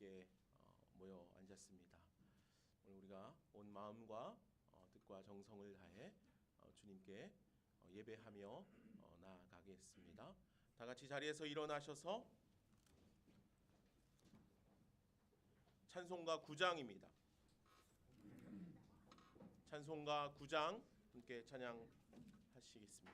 함께 모여 앉았습니다. 오늘 우리가 온 마음과 뜻과 정성을 다해 주님께 예배하며 나아가겠습니다. 다 같이 자리에서 일어나셔서 찬송가 9장입니다. 찬송가 9장 함께 찬양하시겠습니다.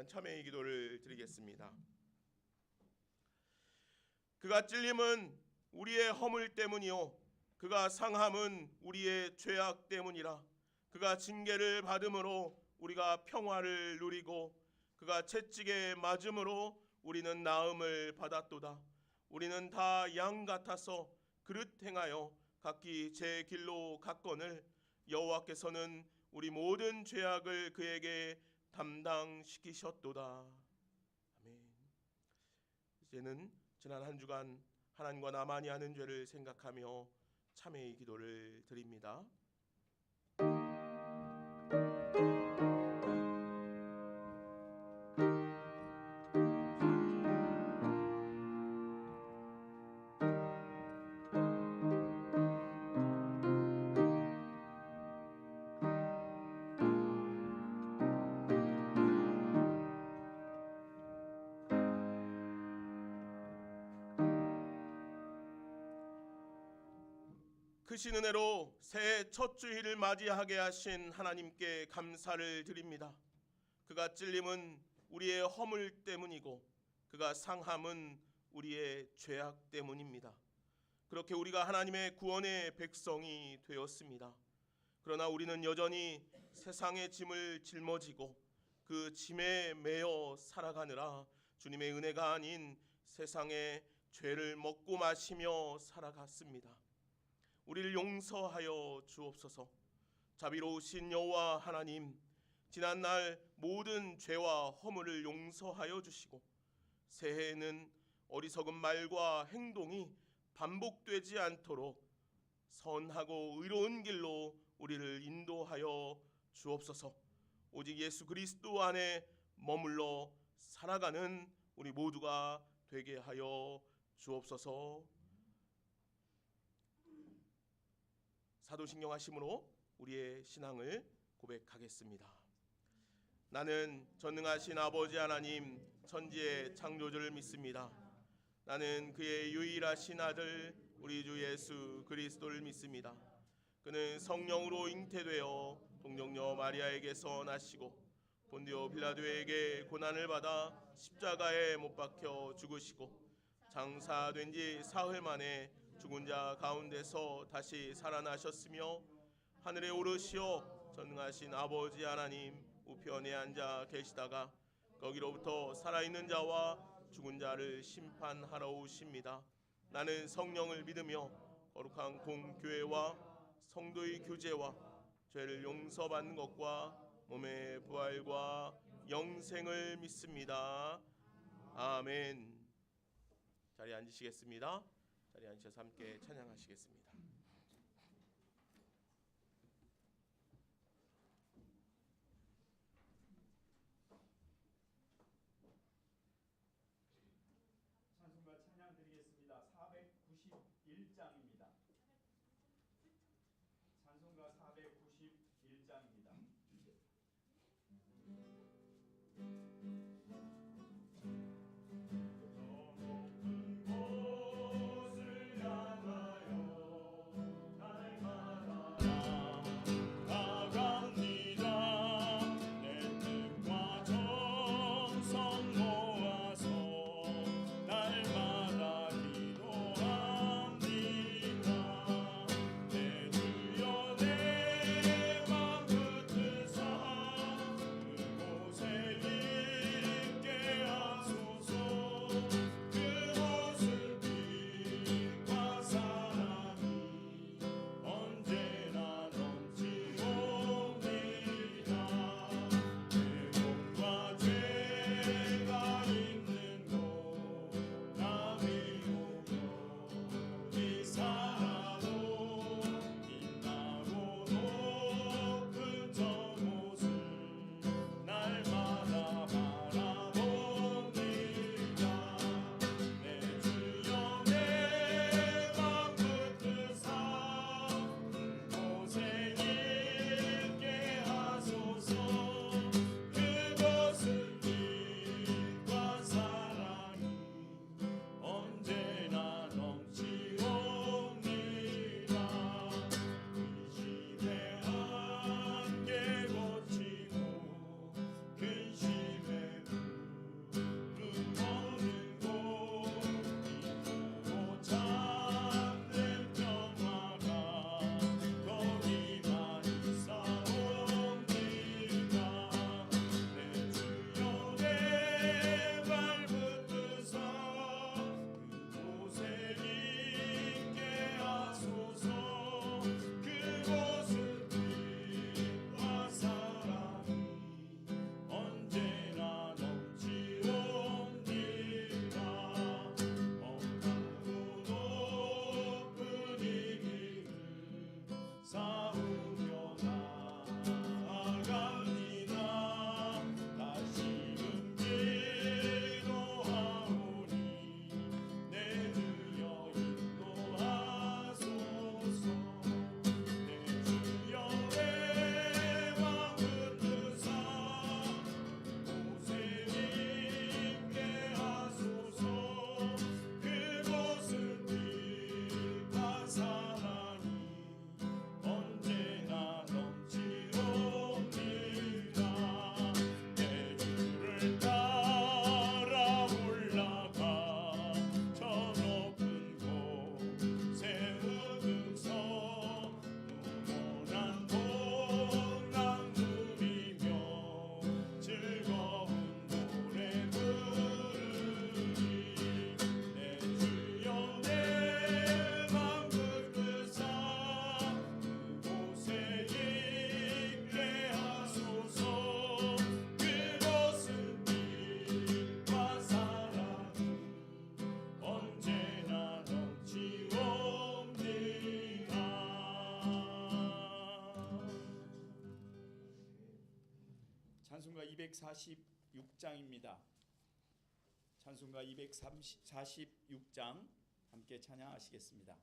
참회의 기도를 드리겠습니다. 그가 찔림은 우리의 허물 때문이요 그가 상함은 우리의 죄악 때문이라. 그가 징계를 받음으로 우리가 평화를 누리고 그가 채찍에 맞음으로 우리는 나음을 받았도다. 우리는 다 양 같아서 그릇 행하여 각기 제 길로 갔거늘 여호와께서는 우리 모든 죄악을 그에게 담당시키셨도다. 아멘. 이제는 지난 한 주간 하나님과 나만이 하는 죄를 생각하며 참회의 기도를 드립니다. 크신 은혜로 새해 첫 주일을 맞이하게 하신 하나님께 감사를 드립니다. 그가 찔림은 우리의 허물 때문이고 그가 상함은 우리의 죄악 때문입니다. 그렇게 우리가 하나님의 구원의 백성이 되었습니다. 그러나 우리는 여전히 세상의 짐을 짊어지고 그 짐에 매여 살아가느라 주님의 은혜가 아닌 세상의 죄를 먹고 마시며 살아갔습니다. 우리를 용서하여 주옵소서. 자비로우신 여호와 하나님, 지난날 모든 죄와 허물을 용서하여 주시고 새해에는 어리석은 말과 행동이 반복되지 않도록 선하고 의로운 길로 우리를 인도하여 주옵소서. 오직 예수 그리스도 안에 머물러 살아가는 우리 모두가 되게 하여 주옵소서. 사도신경하심으로 우리의 신앙을 고백하겠습니다. 나는 전능하신 아버지 하나님 천지의 창조주를 믿습니다. 나는 그의 유일하신 아들 우리 주 예수 그리스도를 믿습니다. 그는 성령으로 잉태되어 동정녀 마리아에게서 나시고 본디오 빌라도에게 고난을 받아 십자가에 못 박혀 죽으시고 장사된 지 사흘 만에 죽은 자 가운데서 다시 살아나셨으며 하늘에 오르시어 전능하신 아버지 하나님 우편에 앉아 계시다가 거기로부터 살아있는 자와 죽은 자를 심판하러 오십니다. 나는 성령을 믿으며 거룩한 공교회와 성도의 교제와 죄를 용서받는 것과 몸의 부활과 영생을 믿습니다. 아멘. 자리에 앉으시겠습니다. 자리에 앉으셔서 함께 찬양하시겠습니다. 찬송가 찬양 드리겠습니다. 491장입니다. 찬송가 491장입니다. 날마다 기도합니다. 246장입니다. 찬송가 246장 함께 찬양하시겠습니다.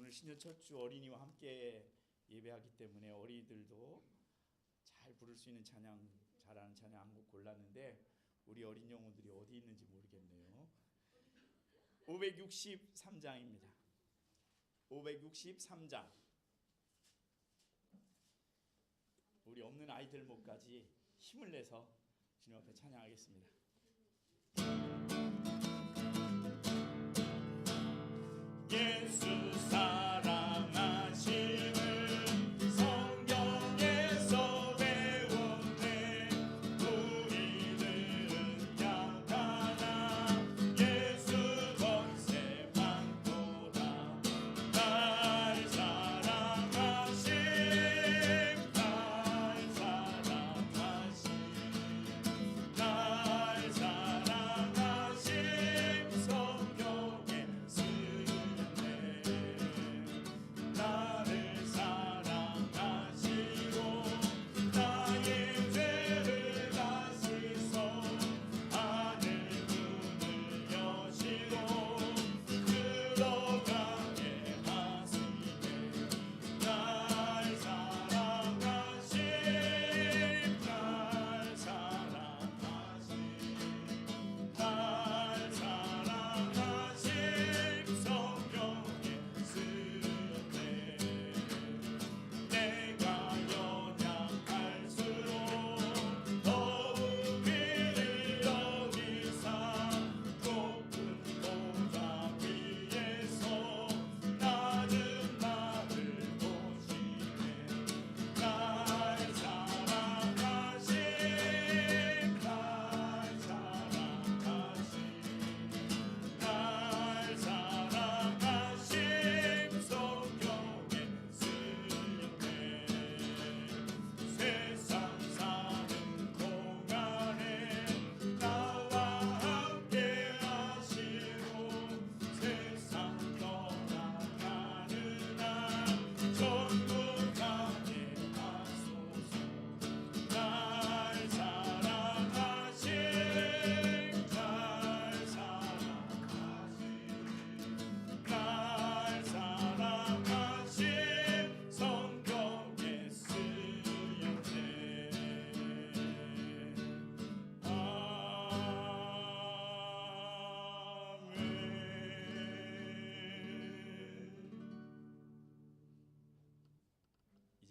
신년 첫 주 어린이와 함께 예배하기 때문에 어린이들도 잘 부를 수 있는 찬양, 잘하는 찬양 한 곡 골랐는데 우리 어린 영혼들이 어디 있는지 모르겠네요. 563장입니다. 563장. 우리 없는 아이들 목까지 힘을 내서 주님 앞에 찬양하겠습니다. 예수 사랑하심을 성경에서 배웠네. 우리들은 약하나 예수 권세 많도다. 날 사랑하심 날 사랑하심 날 사랑하심 성경에 쓰였네.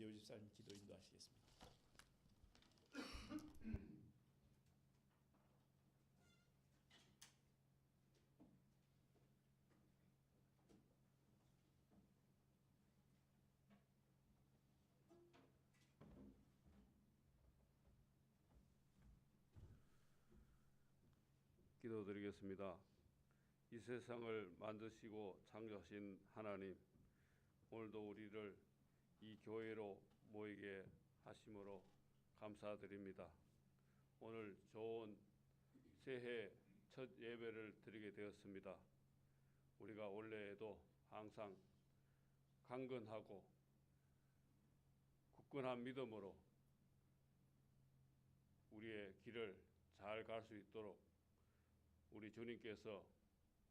이재호 집사님 기도 인도하시겠습니다. 기도드리겠습니다. 이 세상을 만드시고 창조하신 하나님, 오늘도 우리를 이 교회로 모이게 하심으로 감사드립니다. 오늘 좋은 새해 첫 예배를 드리게 되었습니다. 우리가 올해에도 항상 강건하고 굳건한 믿음으로 우리의 길을 잘 갈 수 있도록 우리 주님께서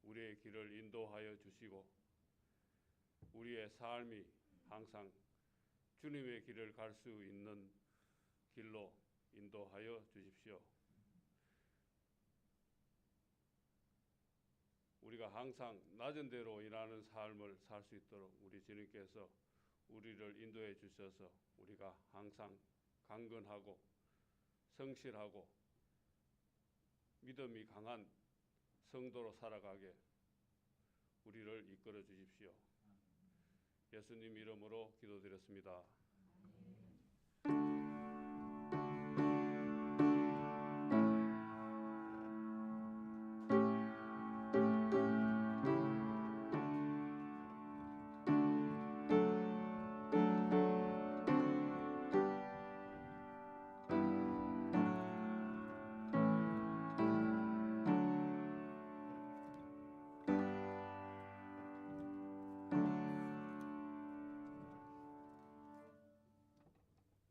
우리의 길을 인도하여 주시고 우리의 삶이 항상 주님의 길을 갈 수 있는 길로 인도하여 주십시오. 우리가 항상 낮은 대로 일하는 삶을 살 수 있도록 우리 주님께서 우리를 인도해 주셔서 우리가 항상 강건하고 성실하고 믿음이 강한 성도로 살아가게 우리를 이끌어 주십시오. 예수님 이름으로 기도드렸습니다.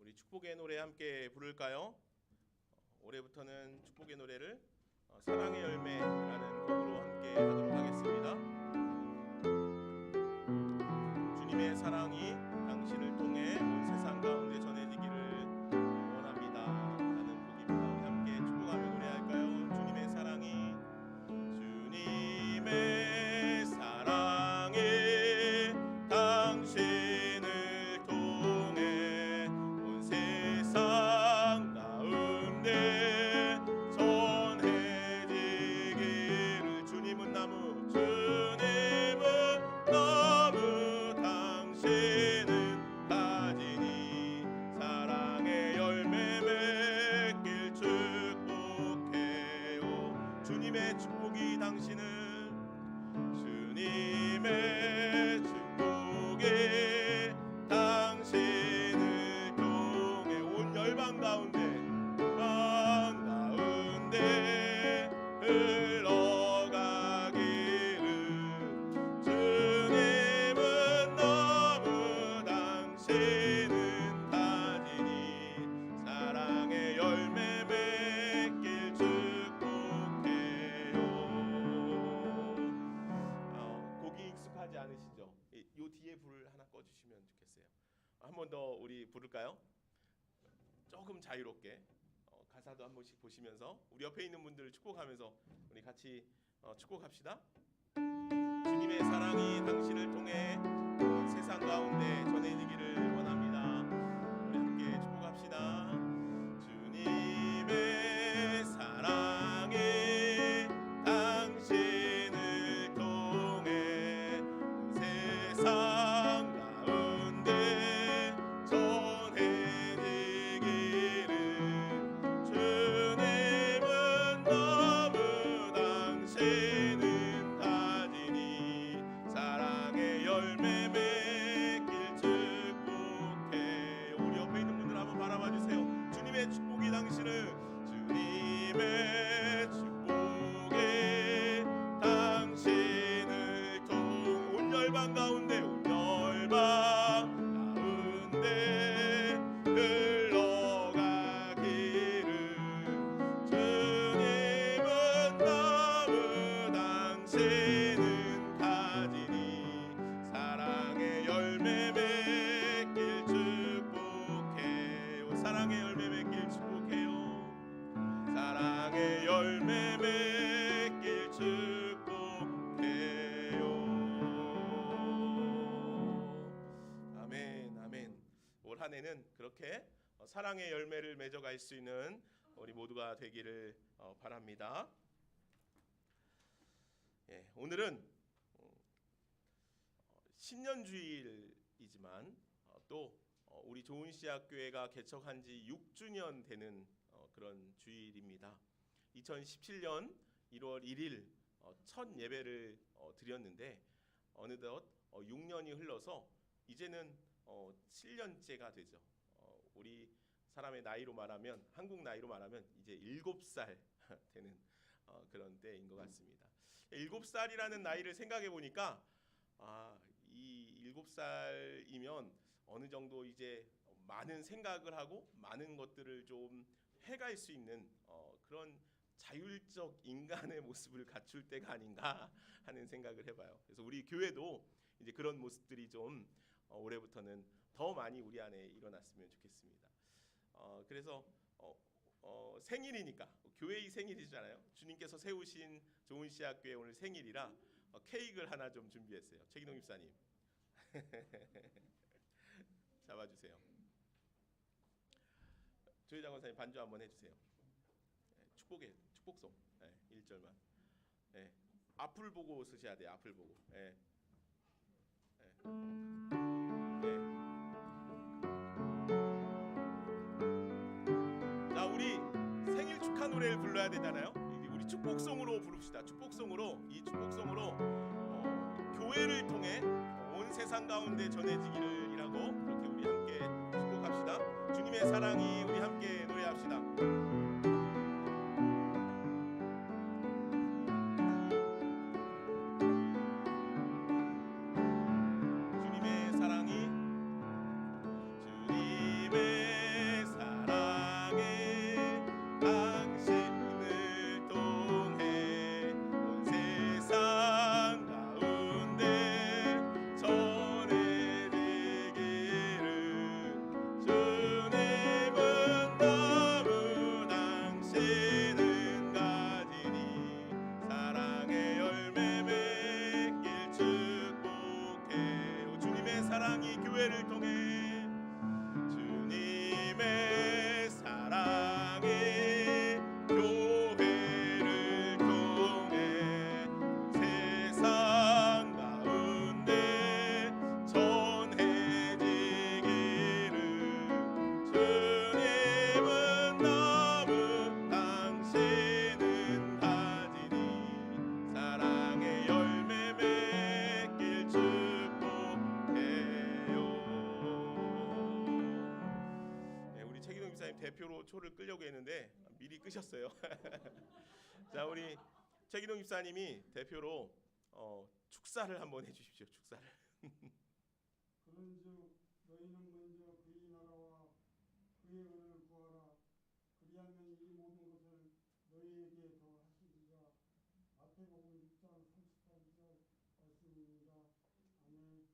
우리 축복의 노래 함께 부를까요? 올해부터는 축복의 노래를 사랑의 열매라는 곡으로 함께 하도록 하겠습니다. 주님의 사랑이 당신을 통해 온 세상 가운데 전해지기를 원합니다 라는 곡입니다. 우리 함께 축복하며 노래할까요? 주님의 사랑이 당신을 통해 온 세상 가운데 전해지기를 주님은 너무 당신은 가지니 사랑의 열매 맺길 축복해요. 주님의 축복이 당신을 주님의 축복이 당신을 통해 온 열방 가운데 흘러가기를 주님은 너무 당신은 가지니 사랑의 열매 맺길 축복해요. 곡이 익숙하지 않으시죠? 요 뒤에 불을 하나 꺼주시면 좋겠어요. 한 번 더 우리 부를까요? 조금 자유롭게 가사도 한 번씩 보시면서 우리 옆에 있는 분들을 축복하면서 우리 같이 축복합시다. 주님의 사랑이 당신을 통해 온 세상 가운데 전해지기를 원합니다. 우리 함께 축복합시다. 주님의 사랑이 당신을 통해 온 세상 가운데 전해지기를 주님은 너무 당신은 가지니 사랑의 열매 맺길 축복해요. 우리 옆에 있는 분들 한번 바라봐 주세요. 주님의 축복이 당신을 주님의 축복이 당신을 통 온 열방 가운데 흘러가기를 주님은 너무 당신은 가지니 사랑의 열매 맺길 축복해요. 사랑의 열매 맺길 축복해요. 한 해는 그렇게 사랑의 열매를 맺어갈 수 있는 우리 모두가 되기를 바랍니다. 예, 오늘은 신년주일이지만 또 우리 좋은시학교회가 개척한 지 6주년 되는 그런 주일입니다. 2017년 1월 1일 첫 예배를 드렸는데 어느덧 6년이 흘러서 이제는 7년째가 되죠. 우리 사람의 나이로 말하면, 한국 나이로 말하면 이제 7살 되는 그런 때인 것 같습니다. 7살이라는 나이를 생각해 보니까 이 7살이면 어느 정도 이제 많은 생각을 하고 많은 것들을 좀 해갈 수 있는 그런 자율적 인간의 모습을 갖출 때가 아닌가 하는 생각을 해봐요. 그래서 우리 교회도 이제 그런 모습들이 좀 올해부터는 더 많이 우리 안에 일어났으면 좋겠습니다. 그래서 생일이니까 교회의 생일이잖아요. 주님께서 세우신 좋은시학교의 오늘 생일이라 케이크를 하나 좀 준비했어요. 최기동 집사님 잡아주세요. 조희 장원사님 반주 한번 해주세요. 축복송 1절만. 앞을 보고 쓰셔야 돼요. 앞을 보고. 자, 우리 생일 축하 노래를 불러야 되잖아요. 우리 축복송으로 부릅시다. 축복송으로, 이 축복송으로 교회를 통해 온 세상 가운데 전해지기를 이라고 그렇게 우리 함께 축복합시다. 주님의 사랑이 우리 함께 노래합시다. 사랑이 교회를 통해 주님의 사랑이 교회를 통해 세상 가운데 전해지기를 주님은 너무 당신은 가지니 사랑의 열매 맺길 대표로 초를 끄려고 했는데 미리 끄셨어요. 자, 우리 최기동 집사님이 대표로 축사를 한번 해주십시오. 축사를. 그런즉 너희는 먼저 그의 나라와 그의 은혜를 구하라. 그리하면 이 모든 것을 너희에게 더하시리라. 마태복음 6장 38절 말씀입니다. 아멘.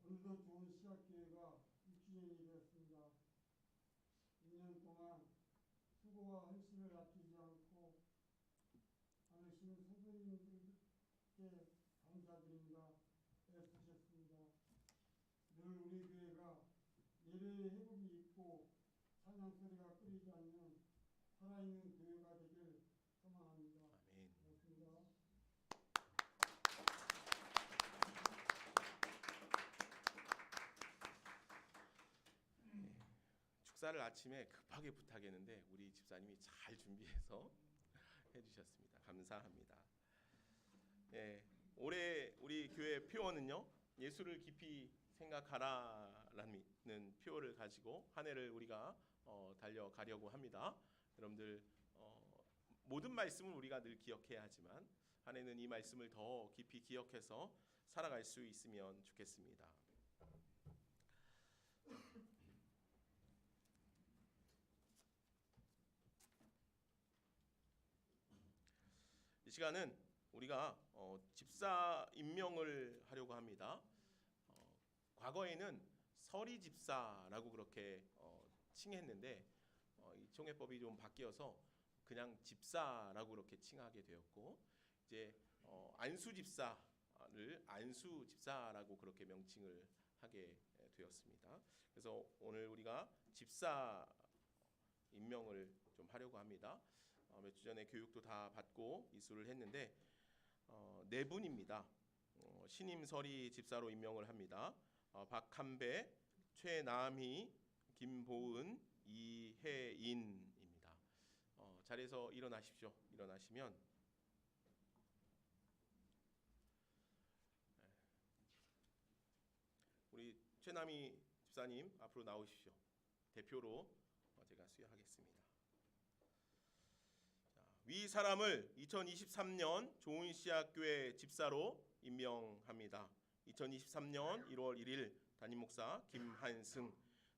오늘도 좋은 시학교회가 6주년이 되었습니다. 2년 동안 수고와 헌신을 아끼지 않고 하시는 성도님들께 감사드립니다. 애쓰셨습니다. 늘 우리 교회가 예배의 회복이 있고 찬양 소리가 끊이지 않는 살아있는 교회가 되길 소망합니다. 아멘. 고맙습니다. 축사를 아침에 급하게 부탁했는데 우리 집사님이 잘 준비해서 해주셨습니다. 감사합니다. 올해 우리 교회 표어는요, 예수를 깊이 생각하라라는 표어를 가지고 한 해를 우리가 달려가려고 합니다. 여러분들 모든 말씀을 우리가 늘 기억해야 하지만 한 해는 이 말씀을 더 깊이 기억해서 살아갈 수 있으면 좋겠습니다. 이 시간은 우리가 집사 임명을 하려고 합니다. 과거에는 서리 집사라고 그렇게 칭했는데 이 총회법이 좀 바뀌어서 그냥 집사라고 그렇게 칭하게 되었고, 이제 안수 집사를 안수 집사라고 그렇게 명칭을 하게 되었습니다. 그래서 오늘 우리가 집사 임명을 좀 하려고 합니다. 몇 주 전에 교육도 다 받고 이수를 했는데 네 분입니다. 신임 서리 집사로 임명을 합니다. 박한배, 최남희, 김보은, 이혜인입니다. 자리에서 일어나십시오. 일어나시면 우리 최남희 집사님 앞으로 나오십시오. 대표로 제가 수여하겠습니다. 위 사람을 2023년 좋은시학교회 집사로 임명합니다. 2023년 1월 1일 담임 목사 김한승.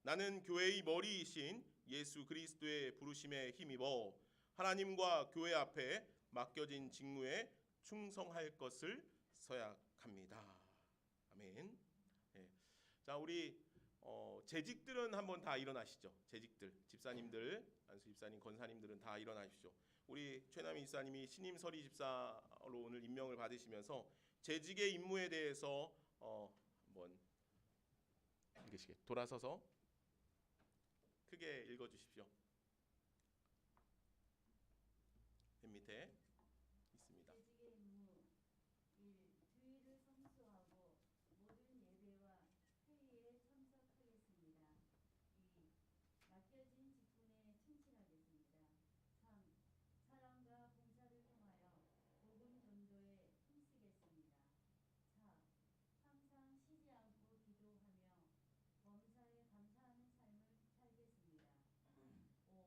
나는 교회의 머리이신 예수 그리스도의 부르심에 힘입어 하나님과 교회 앞에 맡겨진 직무에 충성할 것을 서약합니다. 아멘. 네. 자, 우리 재직들은 한번 다 일어나시죠. 재직들, 집사님들, 안수 집사님, 권사님들은 다 일어나십시오. 우리 최남희 집사님이 신임 서리 집사로 오늘 임명을 받으시면서 재직의 임무에 대해서 한번 읽으시게 돌아서서 크게 읽어주십시오. 맨 밑에 있습니다. 재직의 임무 1. 주의를 성수하고 모든 예배와 회의에 참석하겠습니다. 2. 맡겨진 직분에 충실하겠습니다. 3. 사랑과 봉사를 통하여 복음 전도에 힘쓰겠습니다. 4. 항상 쉬지 않고 기도하며 범사에 감사하는 삶을 살겠습니다. 5.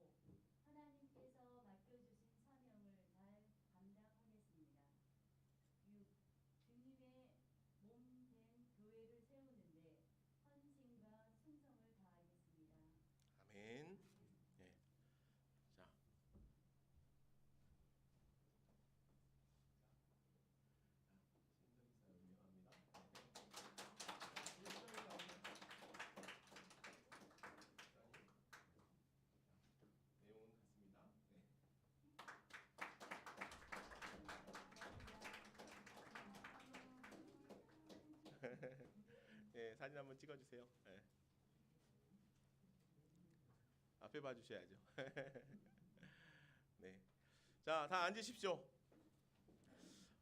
하나님께서 맡겨주신 사명을 잘 감당하겠습니다. 6. 주님의 몸 된 교회를 세우는데 헌신과 충성을 다하겠습니다. 아멘. 네. 자, 내용은 같습니다. 네, 사진 한번 찍어주세요. 네. 앞에 봐주셔야죠. 네, 자, 다 앉으십시오.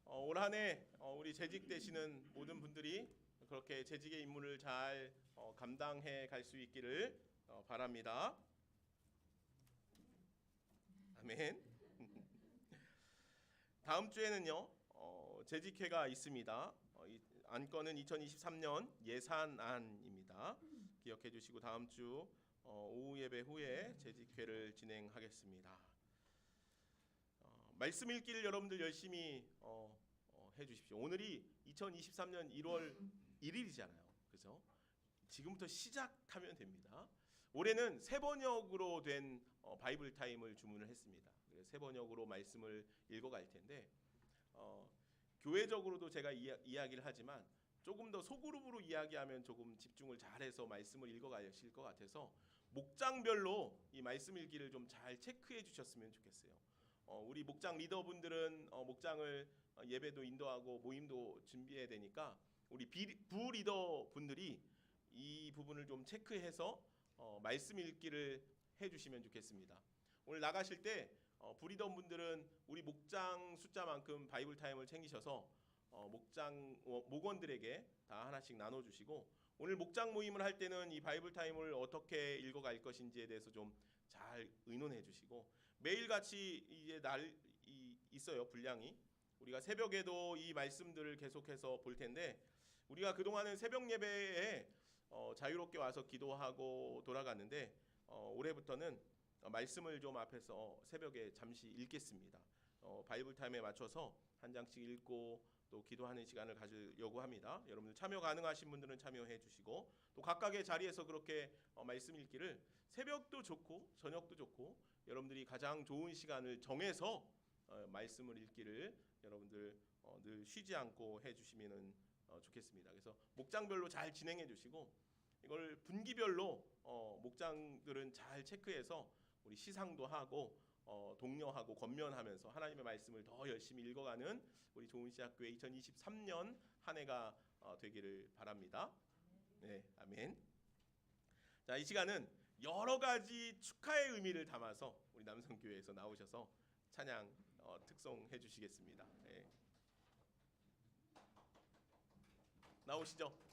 올 한해 우리 재직되시는 모든 분들이 그렇게 재직의 임무를 잘 감당해 갈 수 있기를 바랍니다. 아멘. 다음 주에는요 재직회가 있습니다. 이 안건은 2023년 예산안입니다. 기억해 주시고 다음 주 오후 예배 후에 재직회를 진행하겠습니다. 말씀 읽기를 여러분들 열심히 해주십시오. 오늘이 2023년 1월 1일이잖아요. 그죠? 지금부터 시작하면 됩니다. 올해는 새 번역으로 된 바이블 타임을 주문을 했습니다. 그래서 새 번역으로 말씀을 읽어갈 텐데 교회적으로도 제가 이야기를 하지만 조금 더 소그룹으로 이야기하면 조금 집중을 잘해서 말씀을 읽어가실 것 같아서 목장별로 이 말씀 읽기를 좀 잘 체크해 주셨으면 좋겠어요. 우리 목장 리더분들은 목장을 예배도 인도하고 모임도 준비해야 되니까 우리 부 리더 분들이 이 부분을 좀 체크해서 말씀 읽기를 해주시면 좋겠습니다. 오늘 나가실 때 부리더 분들은 우리 목장 숫자만큼 바이블 타임을 챙기셔서 목장 목원들에게 다 하나씩 나눠주시고 오늘 목장 모임을 할 때는 이 바이블 타임을 어떻게 읽어갈 것인지에 대해서 좀 잘 의논해 주시고 매일같이 이제 있어요 분량이. 우리가 새벽에도 이 말씀들을 계속해서 볼 텐데 우리가 그동안은 새벽 예배에 자유롭게 와서 기도하고 돌아갔는데 올해부터는 말씀을 좀 앞에서 새벽에 잠시 읽겠습니다. 바이블 타임에 맞춰서 한 장씩 읽고 또 기도하는 시간을 가지려고 합니다. 여러분들 참여 가능하신 분들은 참여해 주시고 또 각각의 자리에서 그렇게 말씀 읽기를 새벽도 좋고 저녁도 좋고 여러분들이 가장 좋은 시간을 정해서 말씀을 읽기를 여러분들 늘 쉬지 않고 해주시면 좋겠습니다. 그래서 목장별로 잘 진행해 주시고 이걸 분기별로 목장들은 잘 체크해서 우리 시상도 하고 독려하고 권면하면서 하나님의 말씀을 더 열심히 읽어가는 우리 좋은시학교회 2023년 한 해가 되기를 바랍니다. 네, 아멘. 자, 이 시간은 여러 가지 축하의 의미를 담아서 우리 남성교회에서 나오셔서 찬양 특송해 주시겠습니다. 예. 나오시죠.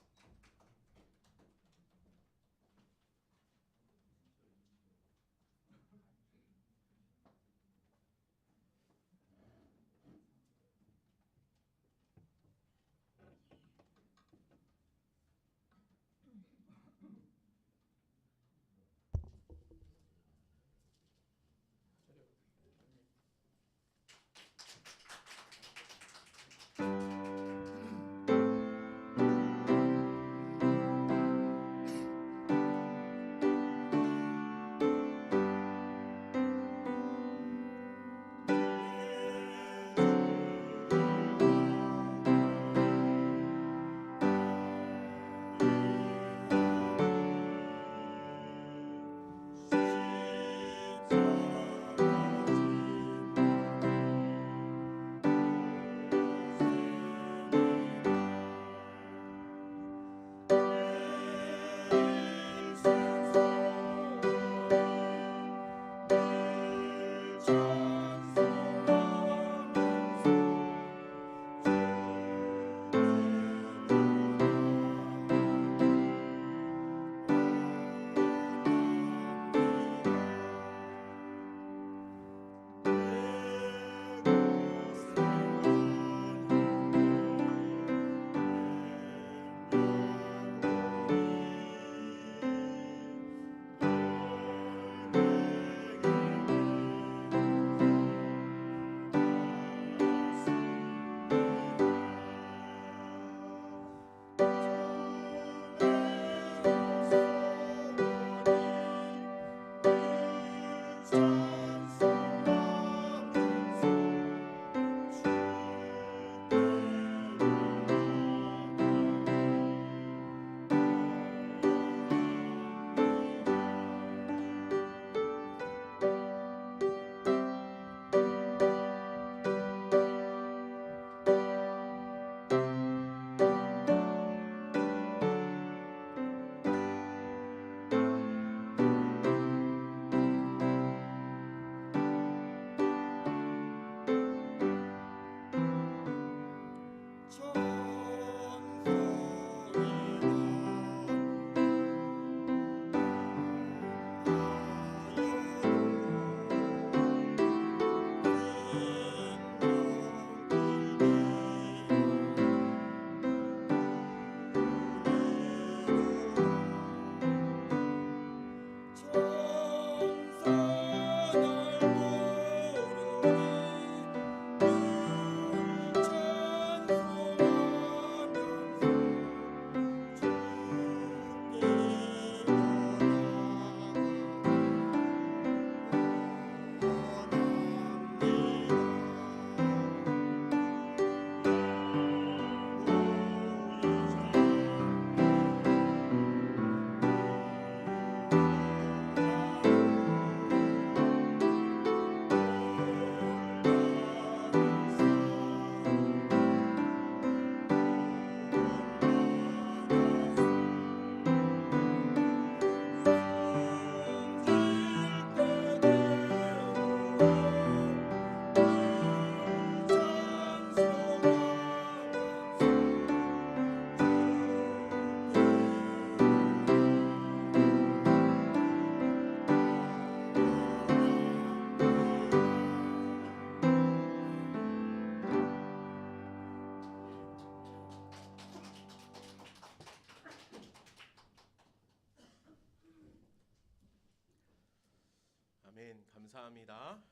아멘. 감사합니다.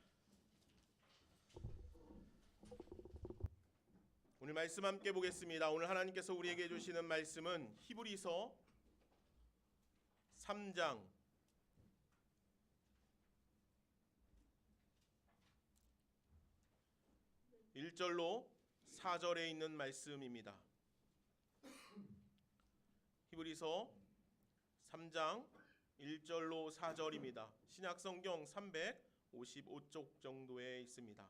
오늘 말씀 함께 보겠습니다. 오늘 하나님께서 우리에게 주시는 말씀은 히브리서 3장 1절로 4절에 있는 말씀입니다. 히브리서 3장 1절로 4절입니다. 신약성경 355쪽 정도에 있습니다.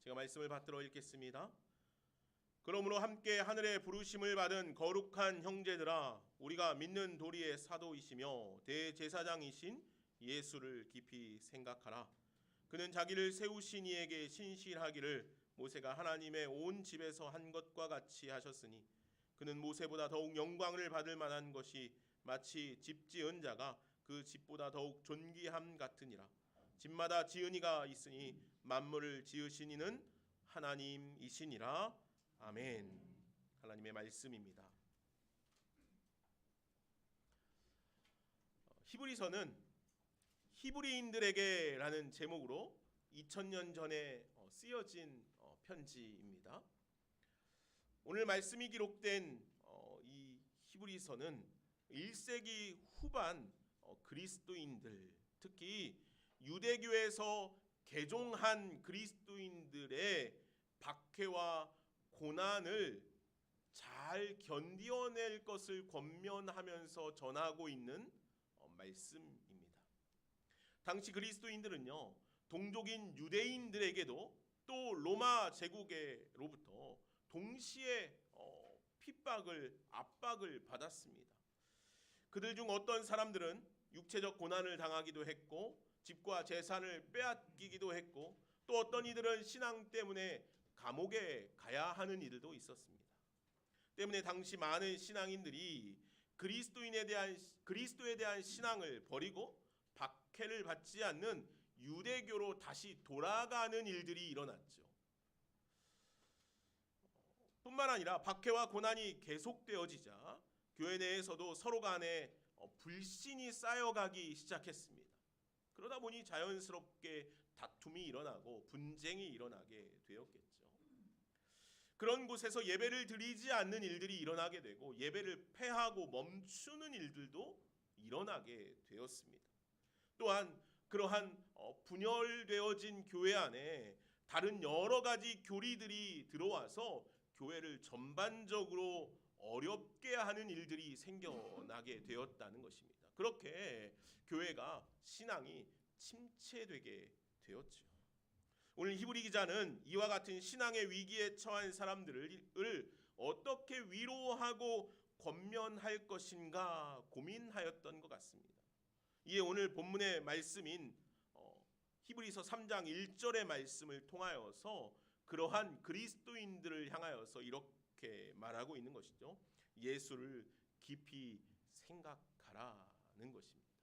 제가 말씀을 받들어 읽겠습니다. 그러므로 함께 하늘의 부르심을 받은 거룩한 형제들아, 우리가 믿는 도리의 사도이시며 대제사장이신 예수를 깊이 생각하라. 그는 자기를 세우신 이에게 신실하기를 모세가 하나님의 온 집에서 한 것과 같이 하셨으니 그는 모세보다 더욱 영광을 받을 만한 것이 마치 집 지은 자가 그 집보다 더욱 존귀함 같으니라. 집마다 지은 이가 있으니 만물을 지으신 이는 하나님이시니라. 아멘. 하나님의 말씀입니다. 히브리서는 히브리인들에게라는 제목으로 2000년 전에 쓰여진 편지입니다. 오늘 말씀이 기록된 이 히브리서는 1세기 후반 그리스도인들, 특히 유대교에서 개종한 그리스도인들의 박해와 고난을 잘 견디어낼 것을 권면하면서 전하고 있는 말씀입니다. 당시 그리스도인들은요, 동족인 유대인들에게도 또 로마 제국으로부터 동시에 핍박을, 압박을 받았습니다. 그들 중 어떤 사람들은 육체적 고난을 당하기도 했고 집과 재산을 빼앗기기도 했고 또 어떤 이들은 신앙 때문에 감옥에 가야 하는 이들도 있었습니다. 때문에 당시 많은 신앙인들이 그리스도에 대한 신앙을 버리고 박해를 받지 않는 유대교로 다시 돌아가는 일들이 일어났죠. 뿐만 아니라 박해와 고난이 계속되어지자 교회 내에서도 서로 간에 불신이 쌓여가기 시작했습니다. 그러다 보니 자연스럽게 다툼이 일어나고 분쟁이 일어나게 되었겠죠. 그런 곳에서 예배를 드리지 않는 일들이 일어나게 되고 예배를 폐하고 멈추는 일들도 일어나게 되었습니다. 또한 그러한 분열되어진 교회 안에 다른 여러 가지 교리들이 들어와서 교회를 전반적으로 어렵게 하는 일들이 생겨나게 되었다는 것입니다. 그렇게 교회가 신앙이 침체되게 되었죠. 오늘 히브리 기자는 이와 같은 신앙의 위기에 처한 사람들을 어떻게 위로하고 권면할 것인가 고민하였던 것 같습니다. 이에 오늘 본문의 말씀인 히브리서 3장 1절의 말씀을 통하여서 그러한 그리스도인들을 향하여서 이렇게 말하고 있는 것이죠. 예수를 깊이 생각하라는 것입니다.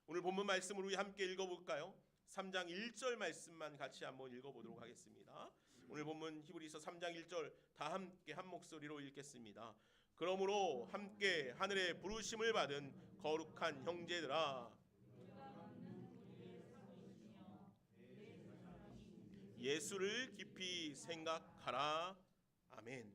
오늘 본문 말씀을 우리 함께 읽어볼까요? 3장 1절 말씀만 같이 한번 읽어보도록 하겠습니다. 오늘 본문 히브리서 3장 1절 다 함께 한 목소리로 읽겠습니다. 그러므로 함께 하늘의 부르심을 받은 거룩한 형제들아, 예수를 깊이 생각하라. 아멘.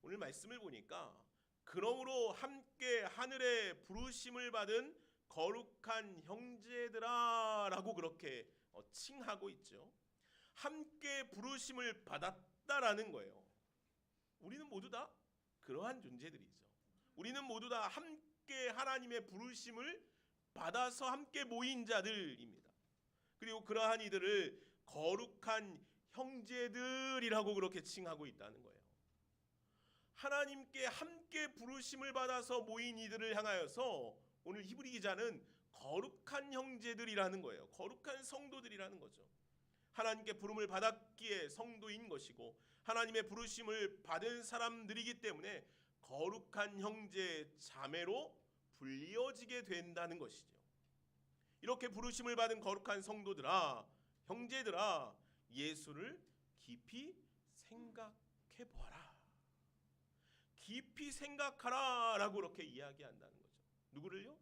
오늘 말씀을 보니까 그러므로 함께 하늘의 부르심을 받은 거룩한 형제들아라고 그렇게 칭하고 있죠. 함께 부르심을 받았다라는 거예요. 우리는 모두 다 그러한 존재들이죠. 우리는 모두 다 함께 하나님의 부르심을 받아서 함께 모인 자들입니다. 그리고 그러한 이들을 거룩한 형제들이라고 그렇게 칭하고 있다는 거예요. 하나님께 함께 부르심을 받아서 모인 이들을 향하여서 오늘 히브리 기자는 거룩한 형제들이라는 거예요. 거룩한 성도들이라는 거죠. 하나님께 부름을 받았기에 성도인 것이고 하나님의 부르심을 받은 사람들이기 때문에 거룩한 형제 자매로 불리어지게 된다는 것이죠. 이렇게 부르심을 받은 거룩한 성도들아, 형제들아, 예수를 깊이 생각해보아라. 깊이 생각하라라고 그렇게 이야기한다는 거죠. 누구를요?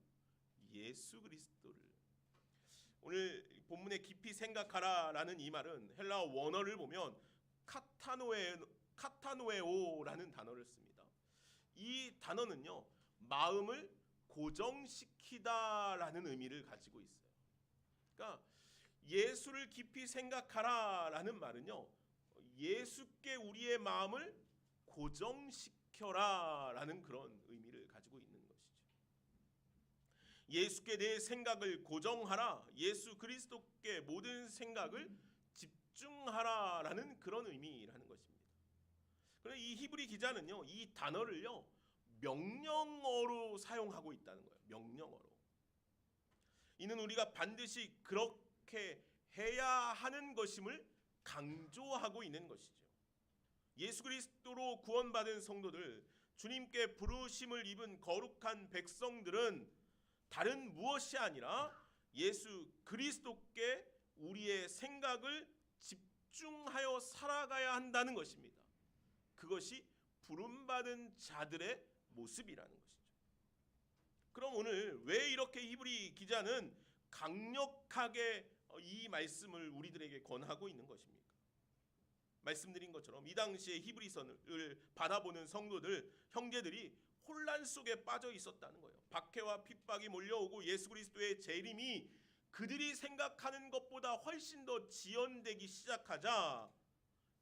예수 그리스도를. 오늘 본문에 깊이 생각하라라는 이 말은 헬라어 원어를 보면 카타노에오라는 단어를 씁니다. 이 단어는요, 마음을 고정시키다라는 의미를 가지고 있어요. 그러니까 예수를 깊이 생각하라라는 말은요, 예수께 우리의 마음을 고정시켜라라는 그런 의미를 가지고 있는 것이죠. 예수께 내 생각을 고정하라, 예수 그리스도께 모든 생각을 집중하라라는 그런 의미라는 것입니다. 그런데 이 히브리 기자는요, 이 단어를요 명령어로 사용하고 있다는 거예요. 명령어로. 이는 우리가 반드시 그렇게 해야 하는 것임을 강조하고 있는 것이죠. 예수 그리스도로 구원받은 성도들, 주님께 부르심을 입은 거룩한 백성들은 다른 무엇이 아니라 예수 그리스도께 우리의 생각을 집중하여 살아가야 한다는 것입니다. 그것이 부름받은 자들의 모습이라는 것이죠. 그럼 오늘 왜 이렇게 히브리 기자는 강력하게 이 말씀을 우리들에게 권하고 있는 것입니까? 말씀드린 것처럼 이 당시에 히브리서를 받아보는 성도들, 형제들이 혼란 속에 빠져 있었다는 거예요. 박해와 핍박이 몰려오고 예수 그리스도의 재림이 그들이 생각하는 것보다 훨씬 더 지연되기 시작하자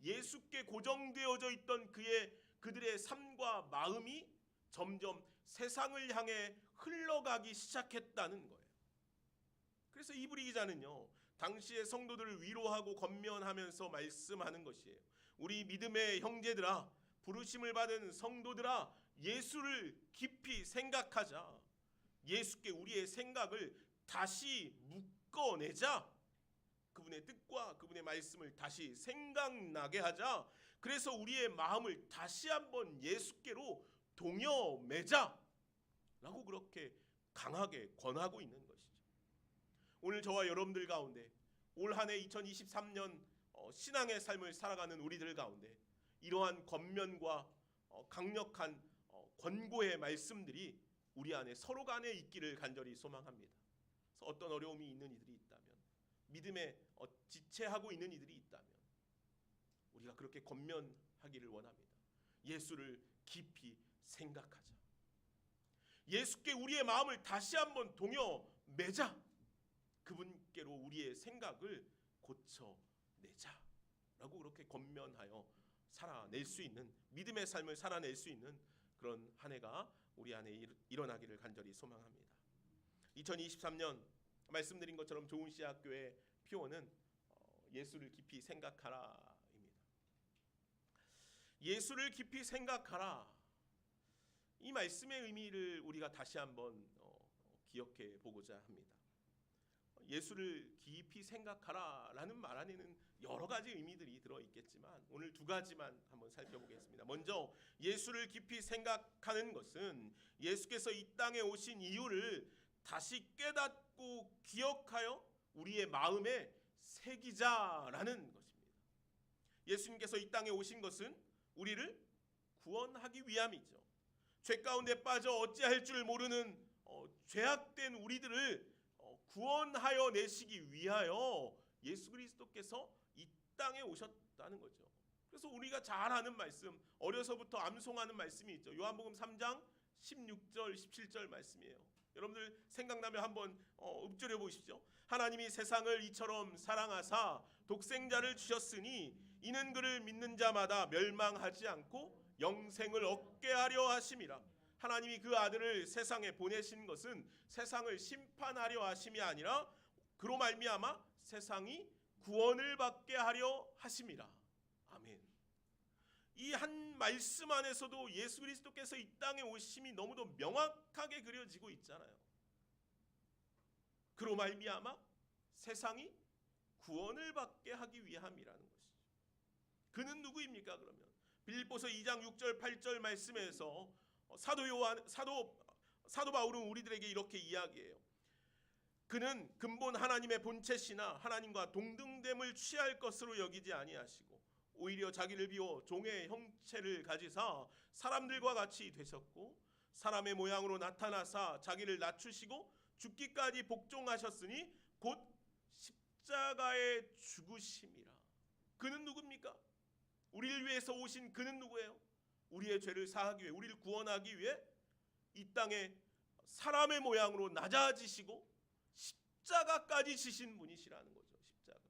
예수께 고정되어져 있던 그들의 삶과 마음이 점점 세상을 향해 흘러가기 시작했다는 거예요. 그래서 히브리 기자는요, 당시의 성도들을 위로하고 권면하면서 말씀하는 것이에요. 우리 믿음의 형제들아, 부르심을 받은 성도들아, 예수를 깊이 생각하자. 예수께 우리의 생각을 다시 묶어내자. 그분의 뜻과 그분의 말씀을 다시 생각나게 하자. 그래서 우리의 마음을 다시 한번 예수께로 동여매자 라고 그렇게 강하게 권하고 있는 것이죠. 오늘 저와 여러분들 가운데 올 한 해 2023년 신앙의 삶을 살아가는 우리들 가운데 이러한 권면과 강력한 권고의 말씀들이 우리 안에 서로 간에 있기를 간절히 소망합니다. 그래서 어떤 어려움이 있는 이들이 있다면, 믿음에 지체하고 있는 이들이 있다면 우리가 그렇게 권면하기를 원합니다. 예수를 깊이 생각하자. 예수께 우리의 마음을 다시 한번 동여매자. 그분께로 우리의 생각을 고쳐내자 라고 그렇게 권면하여 살아낼 수 있는, 믿음의 삶을 살아낼 수 있는 그런 한 해가 우리 안에 일어나기를 간절히 소망합니다. 2023년 말씀드린 것처럼 좋은씨학교의 표어는 예수를 깊이 생각하라입니다. 예수를 깊이 생각하라. 이 말씀의 의미를 우리가 다시 한번 기억해 보고자 합니다. 예수를 깊이 생각하라라는 말 안에는 여러 가지 의미들이 들어있겠지만 오늘 두 가지만 한번 살펴보겠습니다. 먼저 예수를 깊이 생각하는 것은 예수께서 이 땅에 오신 이유를 다시 깨닫고 기억하여 우리의 마음에 새기자라는 것입니다. 예수님께서 이 땅에 오신 것은 우리를 구원하기 위함이죠. 죄 가운데 빠져 어찌할 줄 모르는 죄악된 우리들을 구원하여 내시기 위하여 예수 그리스도께서 이 땅에 오셨다는 거죠. 그래서 우리가 잘 아는 말씀, 어려서부터 암송하는 말씀이 있죠. 요한복음 3장 16절 17절 말씀이에요. 여러분들 생각나면 한번 읊조려 보십시오. 하나님이 세상을 이처럼 사랑하사 독생자를 주셨으니 이는 그를 믿는 자마다 멸망하지 않고 영생을 얻게 하려 하심이라. 하나님이 그 아들을 세상에 보내신 것은 세상을 심판하려 하심이 아니라 그로 말미암아 세상이 구원을 받게 하려 하심이라. 아멘. 이 한 말씀 안에서도 예수 그리스도께서 이 땅에 오심이 너무도 명확하게 그려지고 있잖아요. 그로 말미암아 세상이 구원을 받게 하기 위함이라는 것이죠. 그는 누구입니까? 그러면 빌립보서 2장 6절 8절 말씀에서 사도 바울은 우리들에게 이렇게 이야기해요. 그는 근본 하나님의 본체시나 하나님과 동등됨을 취할 것으로 여기지 아니하시고 오히려 자기를 비워 종의 형체를 가지사 사람들과 같이 되셨고 사람의 모양으로 나타나사 자기를 낮추시고 죽기까지 복종하셨으니 곧 십자가에 죽으심이라. 그는 누굽니까? 우리를 위해서 오신 그는 누구예요? 우리의 죄를 사하기 위해, 우리를 구원하기 위해 이 땅에 사람의 모양으로 낮아지시고 십자가까지 지신 분이시라는 거죠. 십자가까지.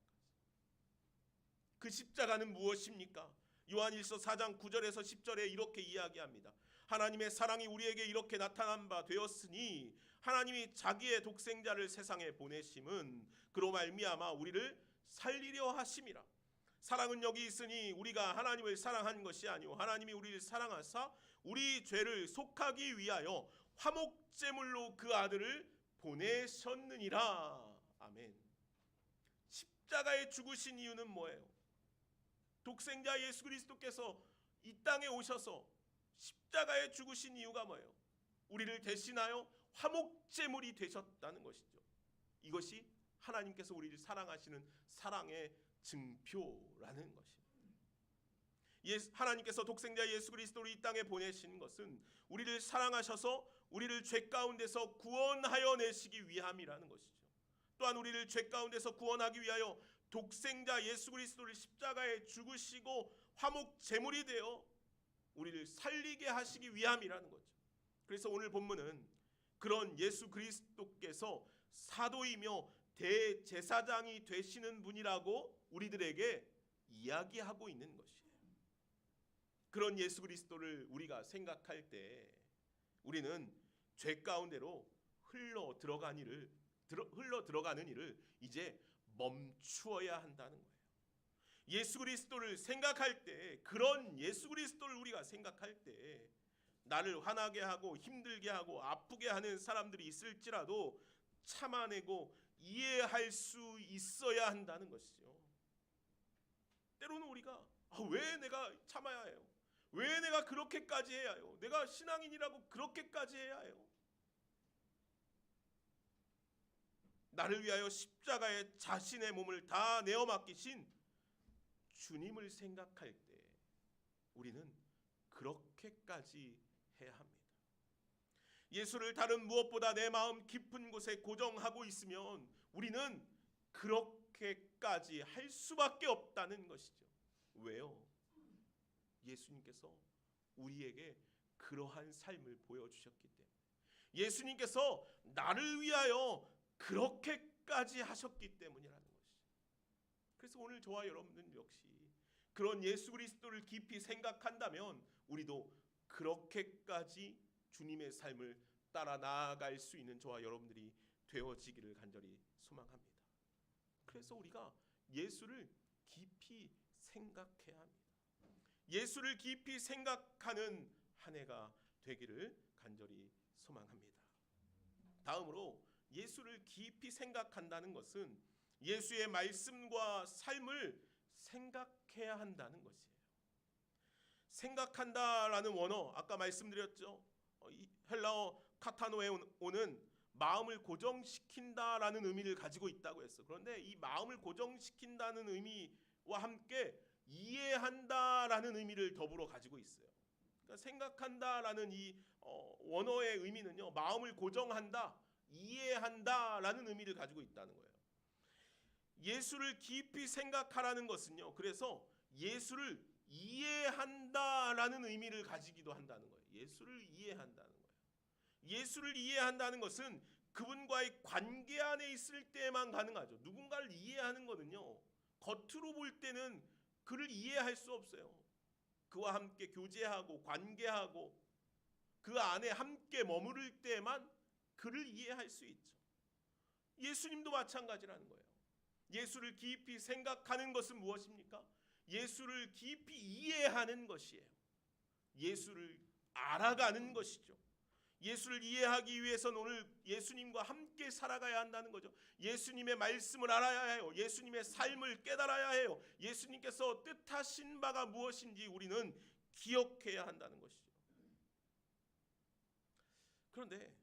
그 십자가는 무엇입니까? 요한일서 4장 9절에서 10절에 이렇게 이야기합니다. 하나님의 사랑이 우리에게 이렇게 나타난 바 되었으니 하나님이 자기의 독생자를 세상에 보내심은 그로 말미암아 우리를 살리려 하심이라. 사랑은 여기 있으니 우리가 하나님을 사랑한 것이 아니오 하나님이 우리를 사랑하사 우리 죄를 속하기 위하여 화목제물로 그 아들을 보내셨느니라. 아멘. 십자가에 죽으신 이유는 뭐예요? 독생자 예수 그리스도께서 이 땅에 오셔서 십자가에 죽으신 이유가 뭐예요? 우리를 대신하여 화목제물이 되셨다는 것이죠. 이것이 하나님께서 우리를 사랑하시는 사랑의 증표라는 것입니다. 하나님께서 독생자 예수 그리스도를 이 땅에 보내신 것은 우리를 사랑하셔서 우리를 죄 가운데서 구원하여 내시기 위함이라는 것이죠. 또한 우리를 죄 가운데서 구원하기 위하여 독생자 예수 그리스도를 십자가에 죽으시고 화목 제물이 되어 우리를 살리게 하시기 위함이라는 거죠. 그래서 오늘 본문은 그런 예수 그리스도께서 사도이며 대제사장이 되시는 분이라고 우리들에게 이야기하고 있는 것이에요. 그런 예수 그리스도를 우리가 생각할 때 우리는 죄 가운데로 흘러 들어가는 일을 이제 멈추어야 한다는 거예요. 예수 그리스도를 생각할 때, 그런 예수 그리스도를 우리가 생각할 때 나를 화나게 하고 힘들게 하고 아프게 하는 사람들이 있을지라도 참아내고 이해할 수 있어야 한다는 것이죠. 때로는 우리가 왜 내가 참아야 해요? 왜 내가 그렇게까지 해야 해요? 내가 신앙인이라고 그렇게까지 해야 해요? 나를 위하여 십자가에 자신의 몸을 다 내어 맡기신 주님을 생각할 때 우리는 그렇게까지 해야 합니다. 예수를 다른 무엇보다 내 마음 깊은 곳에 고정하고 있으면 우리는 그렇게까지 할 수밖에 없다는 것이죠. 왜요? 예수님께서 우리에게 그러한 삶을 보여주셨기 때문에, 예수님께서 나를 위하여 그렇게까지 하셨기 때문이라는 것이죠. 그래서 오늘 저와 여러분들 역시 그런 예수 그리스도를 깊이 생각한다면 우리도 그렇게까지 주님의 삶을 따라 나아갈 수 있는 저와 여러분들이 되어지기를 간절히 소망합니다. 그래서 우리가 예수를 깊이 생각해야 합니다. 예수를 깊이 생각하는 한 해가 되기를 간절히 소망합니다. 다음으로 예수를 깊이 생각한다는 것은 예수의 말씀과 삶을 생각해야 한다는 것이에요. 생각한다라는 원어, 아까 말씀드렸죠. 이 헬라어 카타노에오는 마음을 고정시킨다라는 의미를 가지고 있다고 했어. 그런데 이 마음을 고정시킨다는 의미와 함께 이해한다라는 의미를 더불어 가지고 있어요. 그러니까 생각한다라는 이 원어의 의미는요, 마음을 고정한다, 이해한다라는 의미를 가지고 있다는 거예요. 예수를 깊이 생각하라는 것은요, 그래서 예수를 이해한다라는 의미를 가지기도 한다는 거예요. 예수를 이해한다는 거예요. 예수를 이해한다는 것은 그분과의 관계 안에 있을 때만 가능하죠. 누군가를 이해하는 거는요, 겉으로 볼 때는 그를 이해할 수 없어요. 그와 함께 교제하고 관계하고 그 안에 함께 머무를 때만 그를 이해할 수 있죠. 예수님도 마찬가지라는 거예요. 예수를 깊이 생각하는 것은 무엇입니까? 예수를 깊이 이해하는 것이에요. 예수를 알아가는 것이죠. 예수를 이해하기 위해서는 오늘 예수님과 함께 살아가야 한다는 거죠. 예수님의 말씀을 알아야 해요. 예수님의 삶을 깨달아야 해요. 예수님께서 뜻하신 바가 무엇인지 우리는 기억해야 한다는 것이죠. 그런데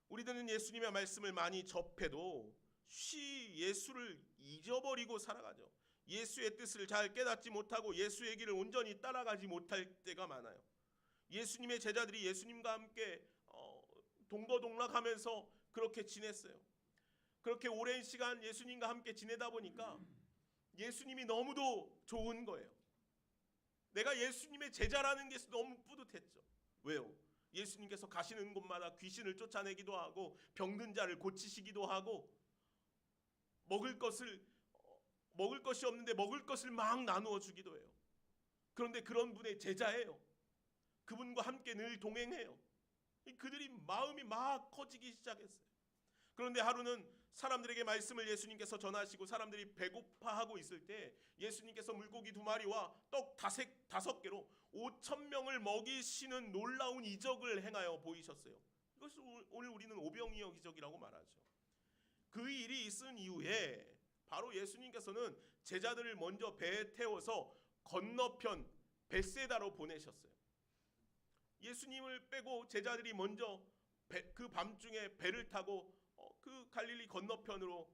우리들은 예수님의 말씀을 많이 접해도 쉬 예수를 잊어버리고 살아가죠. 예수의 뜻을 잘 깨닫지 못하고 예수의 길을 온전히 따라가지 못할 때가 많아요. 예수님의 제자들이 예수님과 함께 동거동락하면서 그렇게 지냈어요. 그렇게 오랜 시간 예수님과 함께 지내다 보니까 예수님이 너무도 좋은 거예요. 내가 예수님의 제자라는 게 너무 뿌듯했죠. 왜요? 예수님께서 가시는 곳마다 귀신을 쫓아내기도 하고 병든 자를 고치시기도 하고 먹을 것이 없는데 먹을 것을 막 나누어 주기도 해요. 그런데 그런 분의 제자예요. 그분과 함께 늘 동행해요. 그들이 마음이 막 커지기 시작했어요. 그런데 하루는 사람들에게 말씀을 예수님께서 전하시고 사람들이 배고파하고 있을 때 예수님께서 물고기 2마리와 떡 5개로 5,000명을 먹이시는 놀라운 이적을 행하여 보이셨어요. 이것을 오늘 우리는 오병이어 기적이라고 말하죠. 그 일이 있은 이후에 바로 예수님께서는 제자들을 먼저 배에 태워서 건너편 벳세다로 보내셨어요. 예수님을 빼고 제자들이 먼저 그 밤중에 배를 타고 그 갈릴리 건너편으로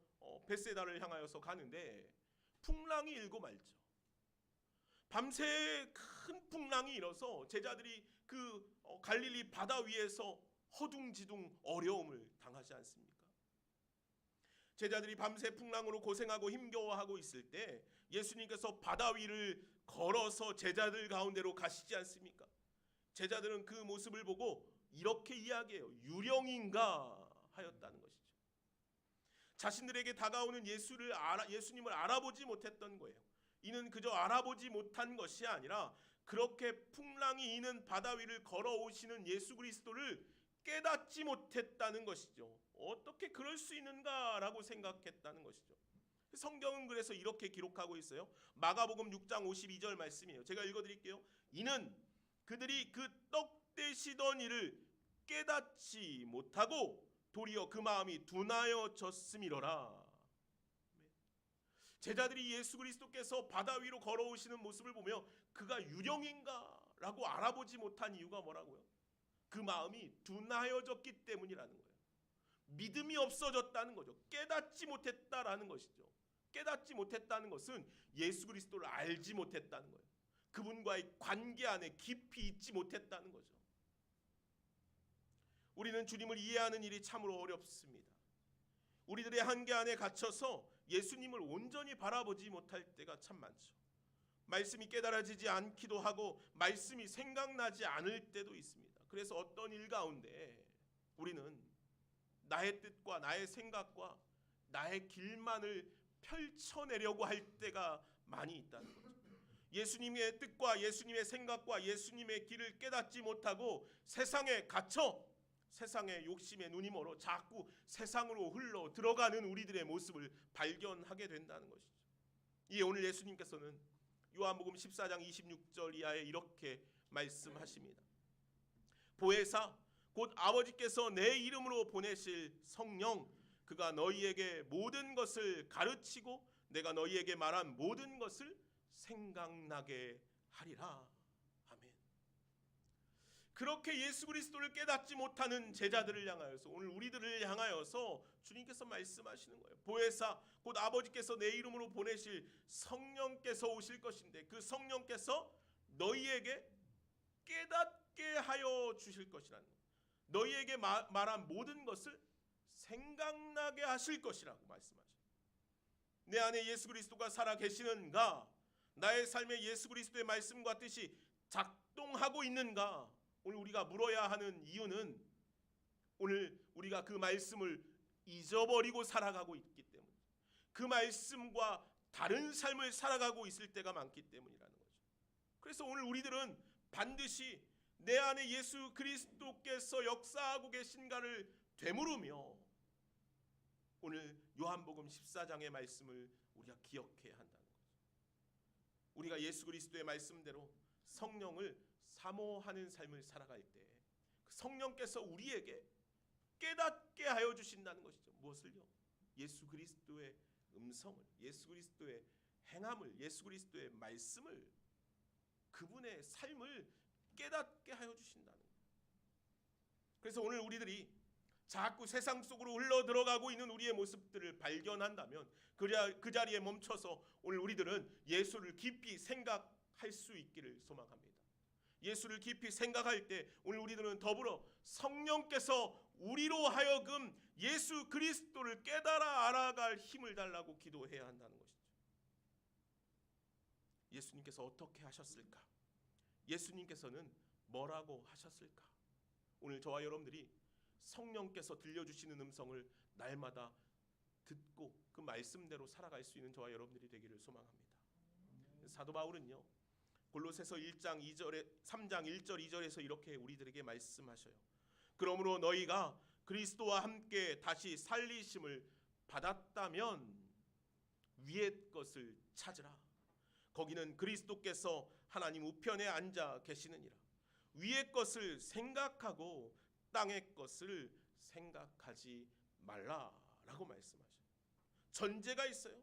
벳세다를 향하여서 가는데 풍랑이 일고 말죠. 밤새 큰 풍랑이 일어서 제자들이 그 갈릴리 바다 위에서 허둥지둥 어려움을 당하지 않습니까? 제자들이 밤새 풍랑으로 고생하고 힘겨워하고 있을 때 예수님께서 바다 위를 걸어서 제자들 가운데로 가시지 않습니까? 제자들은 그 모습을 보고 이렇게 이야기해요. 유령인가 하였다는 것이죠. 자신들에게 다가오는 예수님을 알아보지 못했던 거예요. 이는 그저 알아보지 못한 것이 아니라 그렇게 풍랑이 이는 바다 위를 걸어오시는 예수 그리스도를 깨닫지 못했다는 것이죠. 어떻게 그럴 수 있는가라고 생각했다는 것이죠. 성경은 그래서 이렇게 기록하고 있어요. 마가복음 6장 52절 말씀이에요. 제가 읽어드릴게요. 이는 그들이 그 떡 떼시던 일을 깨닫지 못하고 도리어 그 마음이 둔하여졌음이로라. 제자들이 예수 그리스도께서 바다 위로 걸어오시는 모습을 보며 그가 유령인가 라고 알아보지 못한 이유가 뭐라고요? 그 마음이 둔하여졌기 때문이라는 거예요. 믿음이 없어졌다는 거죠. 깨닫지 못했다라는 것이죠. 깨닫지 못했다는 것은 예수 그리스도를 알지 못했다는 거예요. 그분과의 관계 안에 깊이 있지 못했다는 거죠. 우리는 주님을 이해하는 일이 참으로 어렵습니다. 우리들의 한계 안에 갇혀서 예수님을 온전히 바라보지 못할 때가 참 많죠. 말씀이 깨달아지지 않기도 하고 말씀이 생각나지 않을 때도 있습니다. 그래서 어떤 일 가운데 우리는 나의 뜻과 나의 생각과 나의 길만을 펼쳐내려고 할 때가 많이 있다는 거죠. 예수님의 뜻과 예수님의 생각과 예수님의 길을 깨닫지 못하고 세상에 갇혀 세상의 욕심에 눈이 멀어 자꾸 세상으로 흘러 들어가는 우리들의 모습을 발견하게 된다는 것이죠. 이에 오늘 예수님께서는 요한복음 14장 26절 이하에 이렇게 말씀하십니다. 보혜사 곧 아버지께서 내 이름으로 보내실 성령 그가 너희에게 모든 것을 가르치고 내가 너희에게 말한 모든 것을 생각나게 하리라. 아멘. 그렇게 예수 그리스도를 깨닫지 못하는 제자들을 향하여서 오늘 우리들을 향하여서 주님께서 말씀하시는 거예요. 보혜사 곧 아버지께서 내 이름으로 보내실 성령께서 오실 것인데 그 성령께서 너희에게 깨닫게 하여 주실 것이라는 거예요. 너희에게 말한 모든 것을 생각나게 하실 것이라고 말씀하셔요. 내 안에 예수 그리스도가 살아 계시는가? 나의 삶에 예수 그리스도의 말씀과 뜻이 작동하고 있는가? 오늘 우리가 물어야 하는 이유는 오늘 우리가 그 말씀을 잊어버리고 살아가고 있기 때문에 그 말씀과 다른 삶을 살아가고 있을 때가 많기 때문이라는 거죠. 그래서 오늘 우리들은 반드시 내 안에 예수 그리스도께서 역사하고 계신가를 되물으며 오늘 요한복음 14장의 말씀을 우리가 기억해야 한다는 거죠. 우리가 예수 그리스도의 말씀대로 성령을 사모하는 삶을 살아갈 때 그 성령께서 우리에게 깨닫게 하여 주신다는 것이죠. 무엇을요? 예수 그리스도의 음성을, 예수 그리스도의 행함을, 예수 그리스도의 말씀을, 그분의 삶을 깨닫게 하여 주신다는 거예요. 그래서 오늘 우리들이 자꾸 세상 속으로 흘러 들어가고 있는 우리의 모습들을 발견한다면 그 자리에 멈춰서 오늘 우리들은 예수를 깊이 생각할 수 있기를 소망합니다. 예수를 깊이 생각할 때 오늘 우리들은 더불어 성령께서 우리로 하여금 예수 그리스도를 깨달아 알아갈 힘을 달라고 기도해야 한다는 것이죠. 예수님께서 어떻게 하셨을까? 예수님께서는 뭐라고 하셨을까? 오늘 저와 여러분들이 성령께서 들려주시는 음성을 날마다 듣고 그 말씀대로 살아갈 수 있는 저와 여러분들이 되기를 소망합니다. 사도 바울은요 골로새서 1장 2절에 3장 1절 2절에서 이렇게 우리들에게 말씀하셔요. 그러므로 너희가 그리스도와 함께 다시 살리심을 받았다면 위의 것을 찾으라. 거기는 그리스도께서 하나님 우편에 앉아 계시느니라. 위의 것을 생각하고 땅의 것을 생각하지 말라라고 말씀하셔요. 전제가 있어요.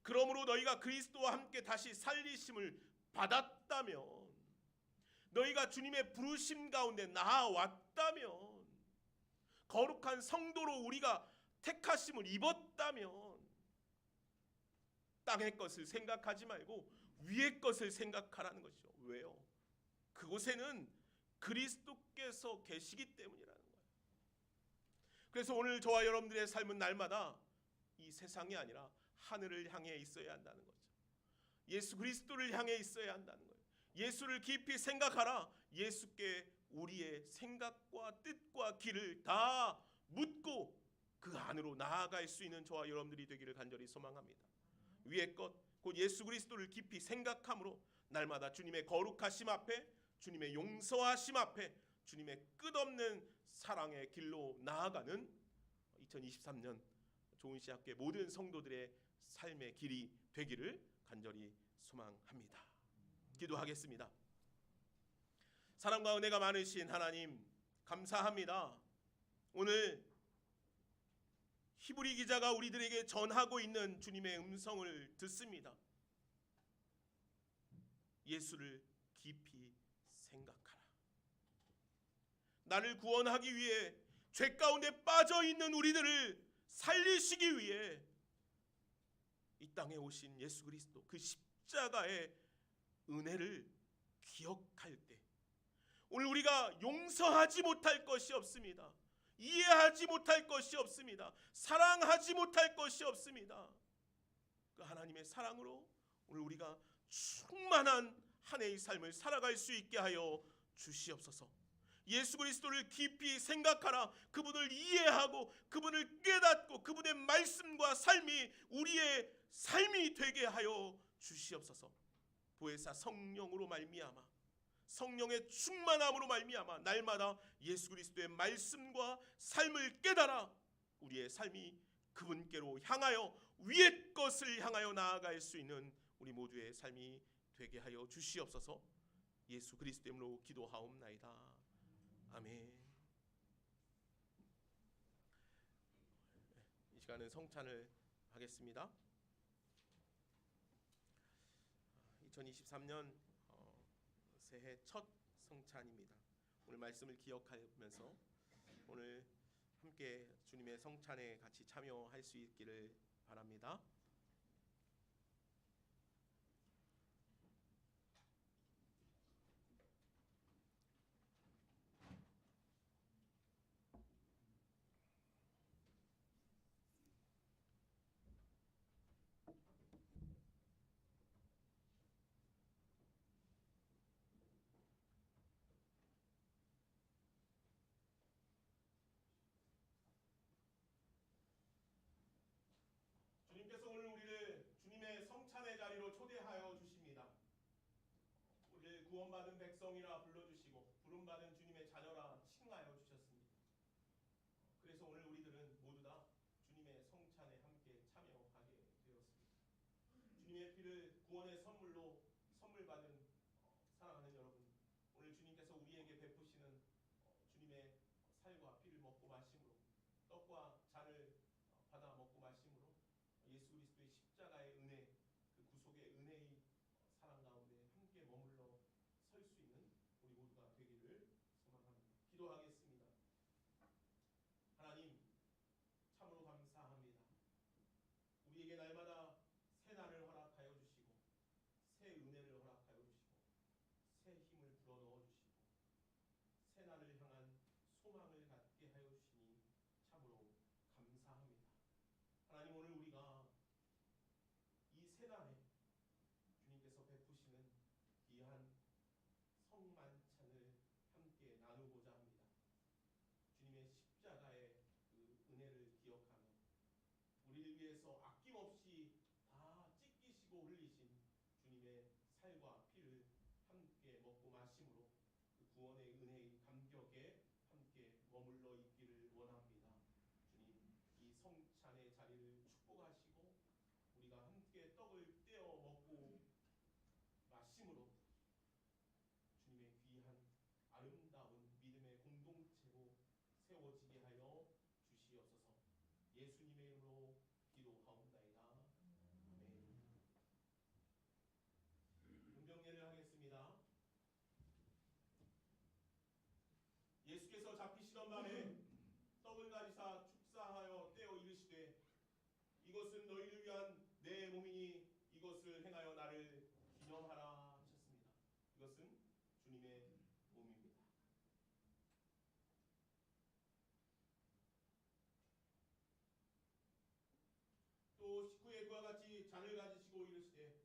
그러므로 너희가 그리스도와 함께 다시 살리심을 받았다면, 너희가 주님의 부르심 가운데 나아왔다면, 거룩한 성도로 우리가 택하심을 입었다면 땅의 것을 생각하지 말고 위의 것을 생각하라는 것이죠. 왜요? 그곳에는 그리스도께서 계시기 때문이라는 거예요. 그래서 오늘 저와 여러분들의 삶은 날마다 이 세상이 아니라 하늘을 향해 있어야 한다는 거죠. 예수 그리스도를 향해 있어야 한다는 거예요. 예수를 깊이 생각하라. 예수께 우리의 생각과 뜻과 길을 다 묻고 그 안으로 나아갈 수 있는 저와 여러분들이 되기를 간절히 소망합니다. 위의 것, 곧 예수 그리스도를 깊이 생각함으로 날마다 주님의 거룩하심 앞에, 주님의 용서하심 앞에, 주님의 끝없는 사랑의 길로 나아가는 2023년 좋은 시학교회 모든 성도들의 삶의 길이 되기를 간절히 소망합니다. 기도하겠습니다. 사랑과 은혜가 많으신 하나님, 감사합니다. 오늘 히브리 기자가 우리들에게 전하고 있는 주님의 음성을 듣습니다. 예수를 깊이 생각하라. 나를 구원하기 위해 죄 가운데 빠져 있는 우리들을 살리시기 위해 이 땅에 오신 예수 그리스도, 그 십자가의 은혜를 기억할 때 오늘 우리가 용서하지 못할 것이 없습니다. 이해하지 못할 것이 없습니다. 사랑하지 못할 것이 없습니다. 그 하나님의 사랑으로 오늘 우리가 충만한 한 해의 삶을 살아갈 수 있게 하여 주시옵소서. 예수 그리스도를 깊이 생각하라. 그분을 이해하고 그분을 깨닫고 그분의 말씀과 삶이 우리의 삶이 되게 하여 주시옵소서. 보혜사 성령으로 말미암아, 성령의 충만함으로 말미암아 날마다 예수 그리스도의 말씀과 삶을 깨달아 우리의 삶이 그분께로 향하여 위의 것을 향하여 나아갈 수 있는 우리 모두의 삶이 되게 하여 주시옵소서. 예수 그리스도의 이름으로 기도하옵나이다. 아멘. 이 시간은 성찬을 하겠습니다. 2023년 새해 첫 성찬입니다. 오늘 말씀을 기억하면서 오늘 함께 주님의 성찬에 같이 참여할 수 있기를 바랍니다. 주님께서 오늘 우리를 주님의 성찬의 자리로 초대하여 주십니다. 우리를 구원받은 백성이라 불러주시고 부름받은 주님의 자녀라 칭하여 주셨습니다. 그래서 오늘 우리들은 모두 다 주님의 성찬에 함께 참여하게 되었습니다. 주님의 피를 구원의 선물로 선물받은 사랑하는 여러분, 오늘 주님께서 우리에게 베푸시는 주님의 살과 피를 먹고 마심으로, 떡과 잔을 받아 먹고 마심으로 예수 그리스도의 십자가의 은혜, 그 구속의 은혜의 사랑 가운데 함께 머물러 설 수 있는 우리 모두가 되기를 소망합니다. 기도하겠습니다. 하나님, 참으로 감사합니다. 우리에게 날마다 새 날을 허락하여 주시고 새 은혜를 허락하여 주시고 새 힘을 불어넣어 주시고 새 날을 향한 소망을 갖게 하여 주시니 참으로 감사합니다. 하나님, 오늘 우리가 이 새 날에 주님께서 베푸시는 귀한 성만찬을 함께 나누고자 합니다. 주님의 십자가의 그 은혜를 기억하며 우리를 위해서 아낌없이 다 찢기시고 흘리신 주님의 살과 피를 함께 먹고 마심으로 그 구원의 은혜의 감격에 함께 머물러 있기를 원합니다. 이것은 너희를 위한 내 몸이니 이것을 행하여 나를 기념하라 하셨습니다. 이것은 주님의 몸입니다. 또 식후에 그와 같이 잔을 가지시고 이르시되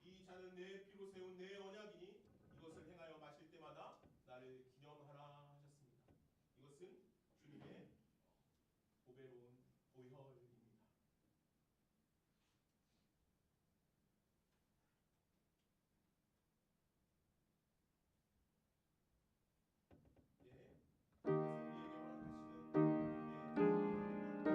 이 잔은 내 피로 세운 내 언약이니 이것을 행하여 마실 때마다 나를 기념하라 하셨습니다. 이것은 주님의 보배로운 보혈입니다. 예, 우리에게 허락하시는 주님의 잔을 예배하다.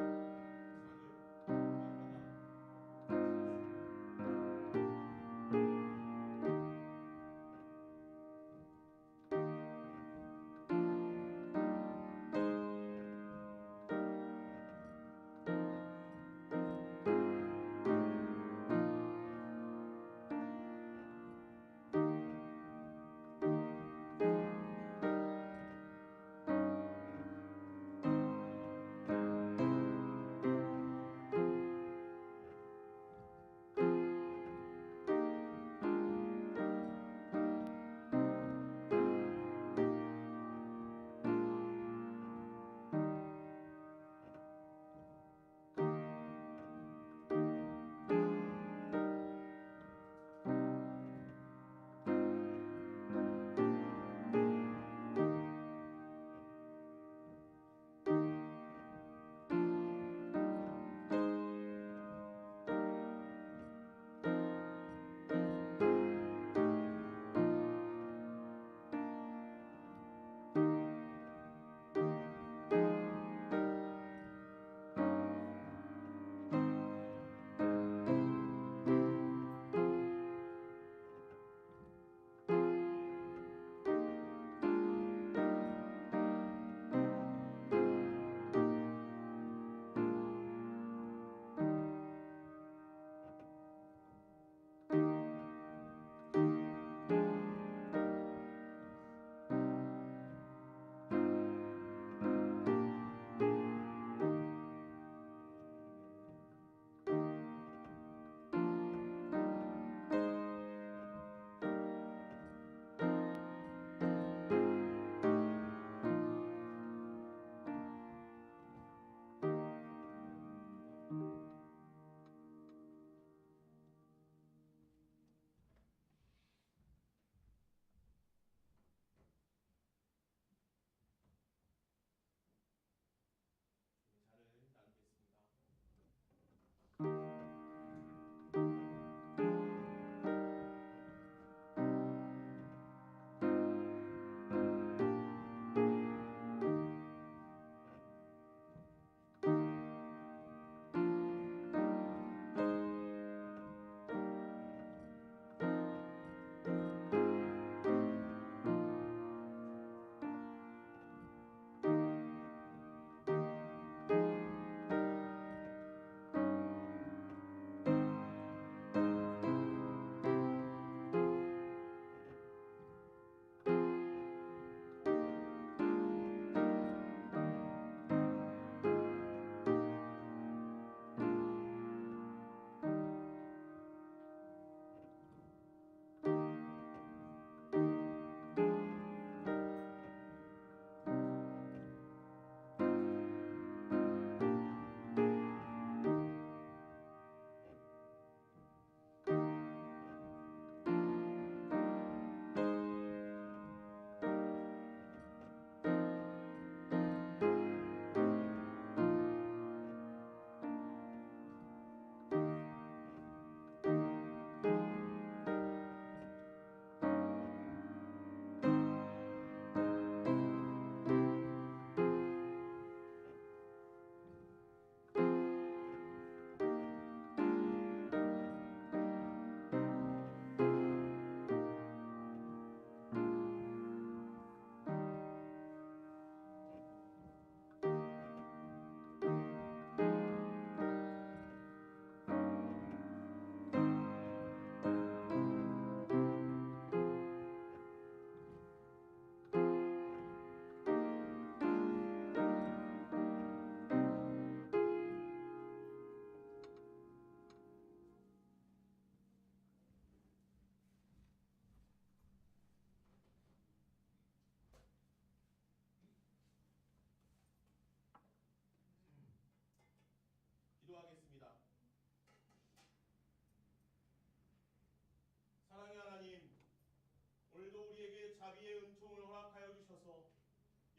자비의 은총을 허락하여 주셔서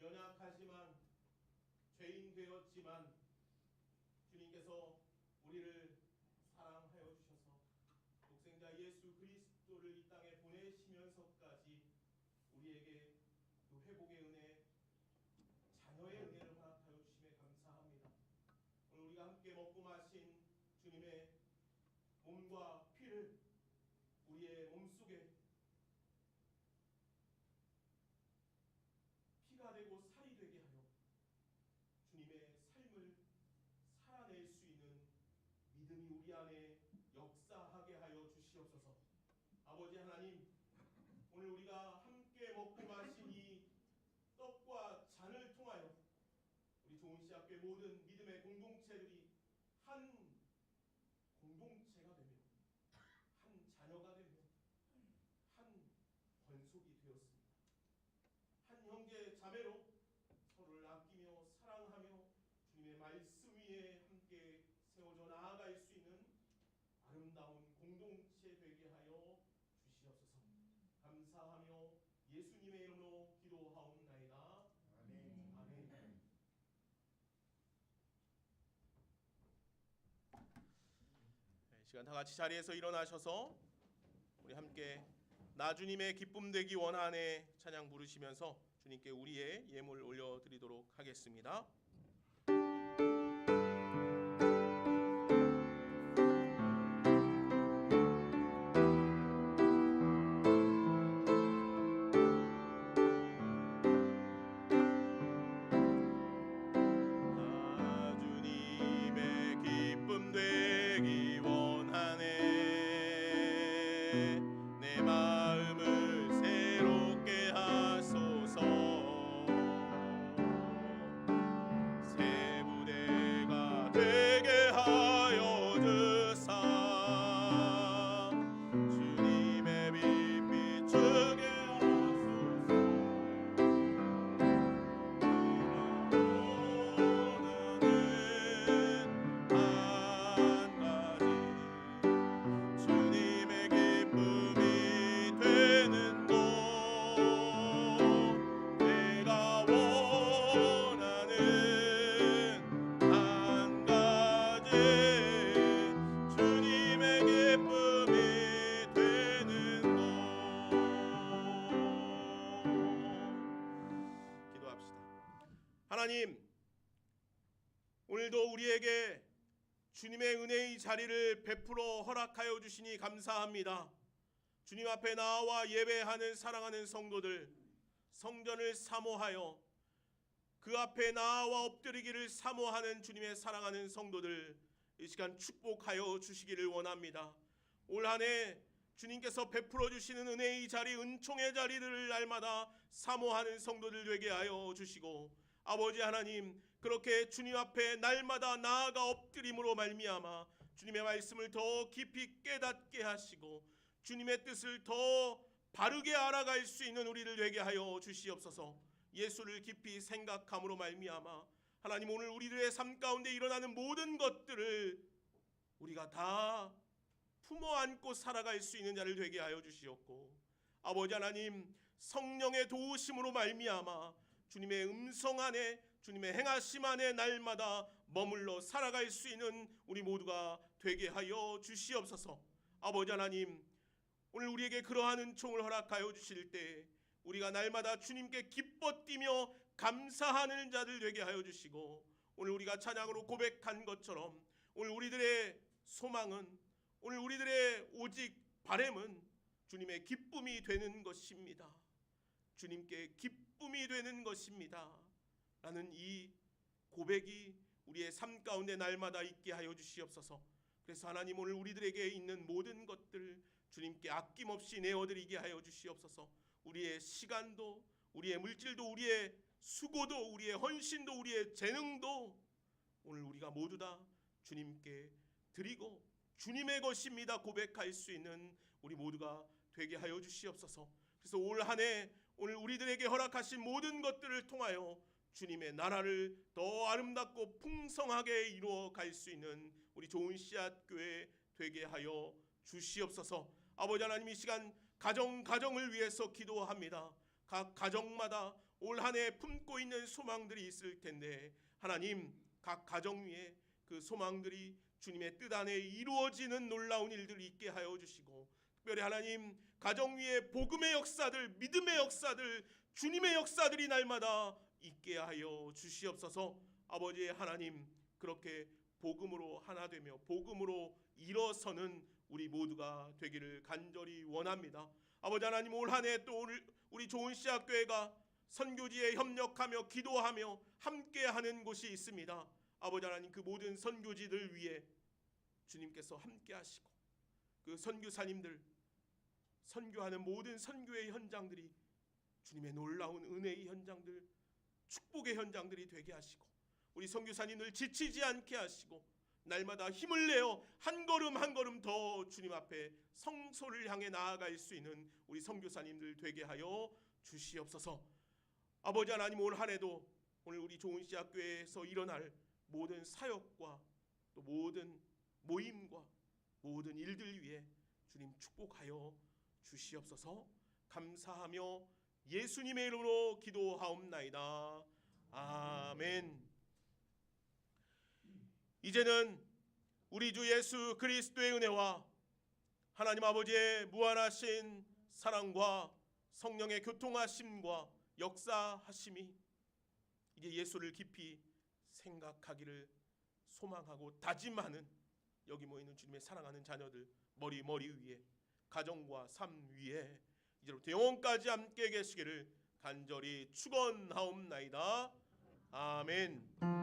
연약하지만 죄인 되었지만 주님께서 우리를 사랑하여 주셔서 독생자 예수 그리스도를 이 땅에 보내시면서까지 우리에게 그 회복의 은혜, 자녀의 은혜를 허락하여 주심에 감사합니다. 오늘 우리가 함께 먹고 마신 주님의 몸과 피를 우리의 몸속에 피가 되고 살이 되게 하여 주님의 삶을 살아낼 수 있는 믿음이 우리 안에 역사하게 하여 주시옵소서. 아버지 하나님, 오늘 우리가 함께 먹고 마신 이 떡과 잔을 통하여 우리 좋은시학교의 모든 믿음의 공동체들이 한 공동체가 되며 한 자녀가 되며 한 권속이 되었습니다. 한 형제 자매로 서로를 아끼며 사랑하며 주님의 말씀 위에 함께 세워져 나아갈 수 있는 아름다운 공동체 되게 하여 주시옵소서. 감사하며 예수님의 이름으로 기도하옵나이다. 아멘. 아멘. 네, 시간 다 같이 자리에서 일어나셔서 우리 함께 나 주님의 기쁨 되기 원하네 찬양 부르시면서 주님께 우리의 예물 올려드리도록 하겠습니다. 하나님, 오늘도 우리에게 주님의 은혜의 자리를 베풀어 허락하여 주시니 감사합니다. 주님 앞에 나와 예배하는 사랑하는 성도들, 성전을 사모하여 그 앞에 나와 엎드리기를 사모하는 주님의 사랑하는 성도들, 이 시간 축복하여 주시기를 원합니다. 올 한 해 주님께서 베풀어 주시는 은혜의 자리, 은총의 자리를 날마다 사모하는 성도들 되게 하여 주시고, 아버지 하나님, 그렇게 주님 앞에 날마다 나아가 엎드림으로 말미암아 주님의 말씀을 더 깊이 깨닫게 하시고 주님의 뜻을 더 바르게 알아갈 수 있는 우리를 되게 하여 주시옵소서. 예수를 깊이 생각함으로 말미암아 하나님, 오늘 우리들의 삶 가운데 일어나는 모든 것들을 우리가 다 품어 안고 살아갈 수 있는 자를 되게 하여 주시옵고, 아버지 하나님, 성령의 도우심으로 말미암아 주님의 음성 안에, 주님의 행하심 안에 날마다 머물러 살아갈 수 있는 우리 모두가 되게 하여 주시옵소서. 아버지 하나님, 오늘 우리에게 그러한 은총을 허락하여 주실 때 우리가 날마다 주님께 기뻐 뛰며 감사하는 자들 되게 하여 주시고, 오늘 우리가 찬양으로 고백한 것처럼 오늘 우리들의 소망은, 오늘 우리들의 오직 바람은 주님의 기쁨이 되는 것입니다. 주님께 기쁨이 되는 것입니다 라는 이 고백이 우리의 삶 가운데 날마다 있게 하여 주시옵소서. 그래서 하나님, 오늘 우리들에게 있는 모든 것들 주님께 아낌없이 내어드리게 하여 주시옵소서. 우리의 시간도, 우리의 물질도, 우리의 수고도, 우리의 헌신도, 우리의 재능도 오늘 우리가 모두 다 주님께 드리고 주님의 것입니다 고백할 수 있는 우리 모두가 되게 하여 주시옵소서. 그래서 올 한 해 오늘 우리들에게 허락하신 모든 것들을 통하여 주님의 나라를 더 아름답고 풍성하게 이루어 갈 수 있는 우리 좋은 씨앗 교회 되게 하여 주시옵소서. 아버지 하나님, 이 시간 가정을 위해서 기도합니다. 각 가정마다 올 한 해 품고 있는 소망들이 있을 텐데 하나님 각 가정 위에 그 소망들이 주님의 뜻 안에 이루어지는 놀라운 일들이 있게 하여 주시고 특별히 하나님 가정 위에 복음의 역사들, 믿음의 역사들, 주님의 역사들이 날마다 있게 하여 주시옵소서. 아버지 하나님 그렇게 복음으로 하나 되며 복음으로 일어서는 우리 모두가 되기를 간절히 원합니다. 아버지 하나님 올 한 해 또 우리 좋은 씨앗교회가 선교지에 협력하며 기도하며 함께하는 곳이 있습니다. 아버지 하나님 그 모든 선교지들 위해 주님께서 함께하시고 그 선교사님들 선교하는 모든 선교의 현장들이 주님의 놀라운 은혜의 현장들, 축복의 현장들이 되게 하시고 우리 선교사님들 지치지 않게 하시고 날마다 힘을 내어 한 걸음 한 걸음 더 주님 앞에 성소를 향해 나아갈 수 있는 우리 선교사님들 되게 하여 주시옵소서. 아버지 하나님 올 한 해도 오늘 우리 좋은 씨앗교회에서 일어날 모든 사역과 또 모든 모임과 모든 일들 위해 주님 축복하여 주시옵소서. 감사하며 예수님의 이름으로 기도하옵나이다. 아멘. 이제는 우리 주 예수 그리스도의 은혜와 하나님 아버지의 무한하신 사랑과 성령의 교통하심과 역사하심이 이제 예수를 깊이 생각하기를 소망하고 다짐하는 여기 모이는 주님의 사랑하는 자녀들 머리 위에 가정과 삶 위에 이제부터 영원까지 함께 계시기를 간절히 축원하옵나이다. 아멘.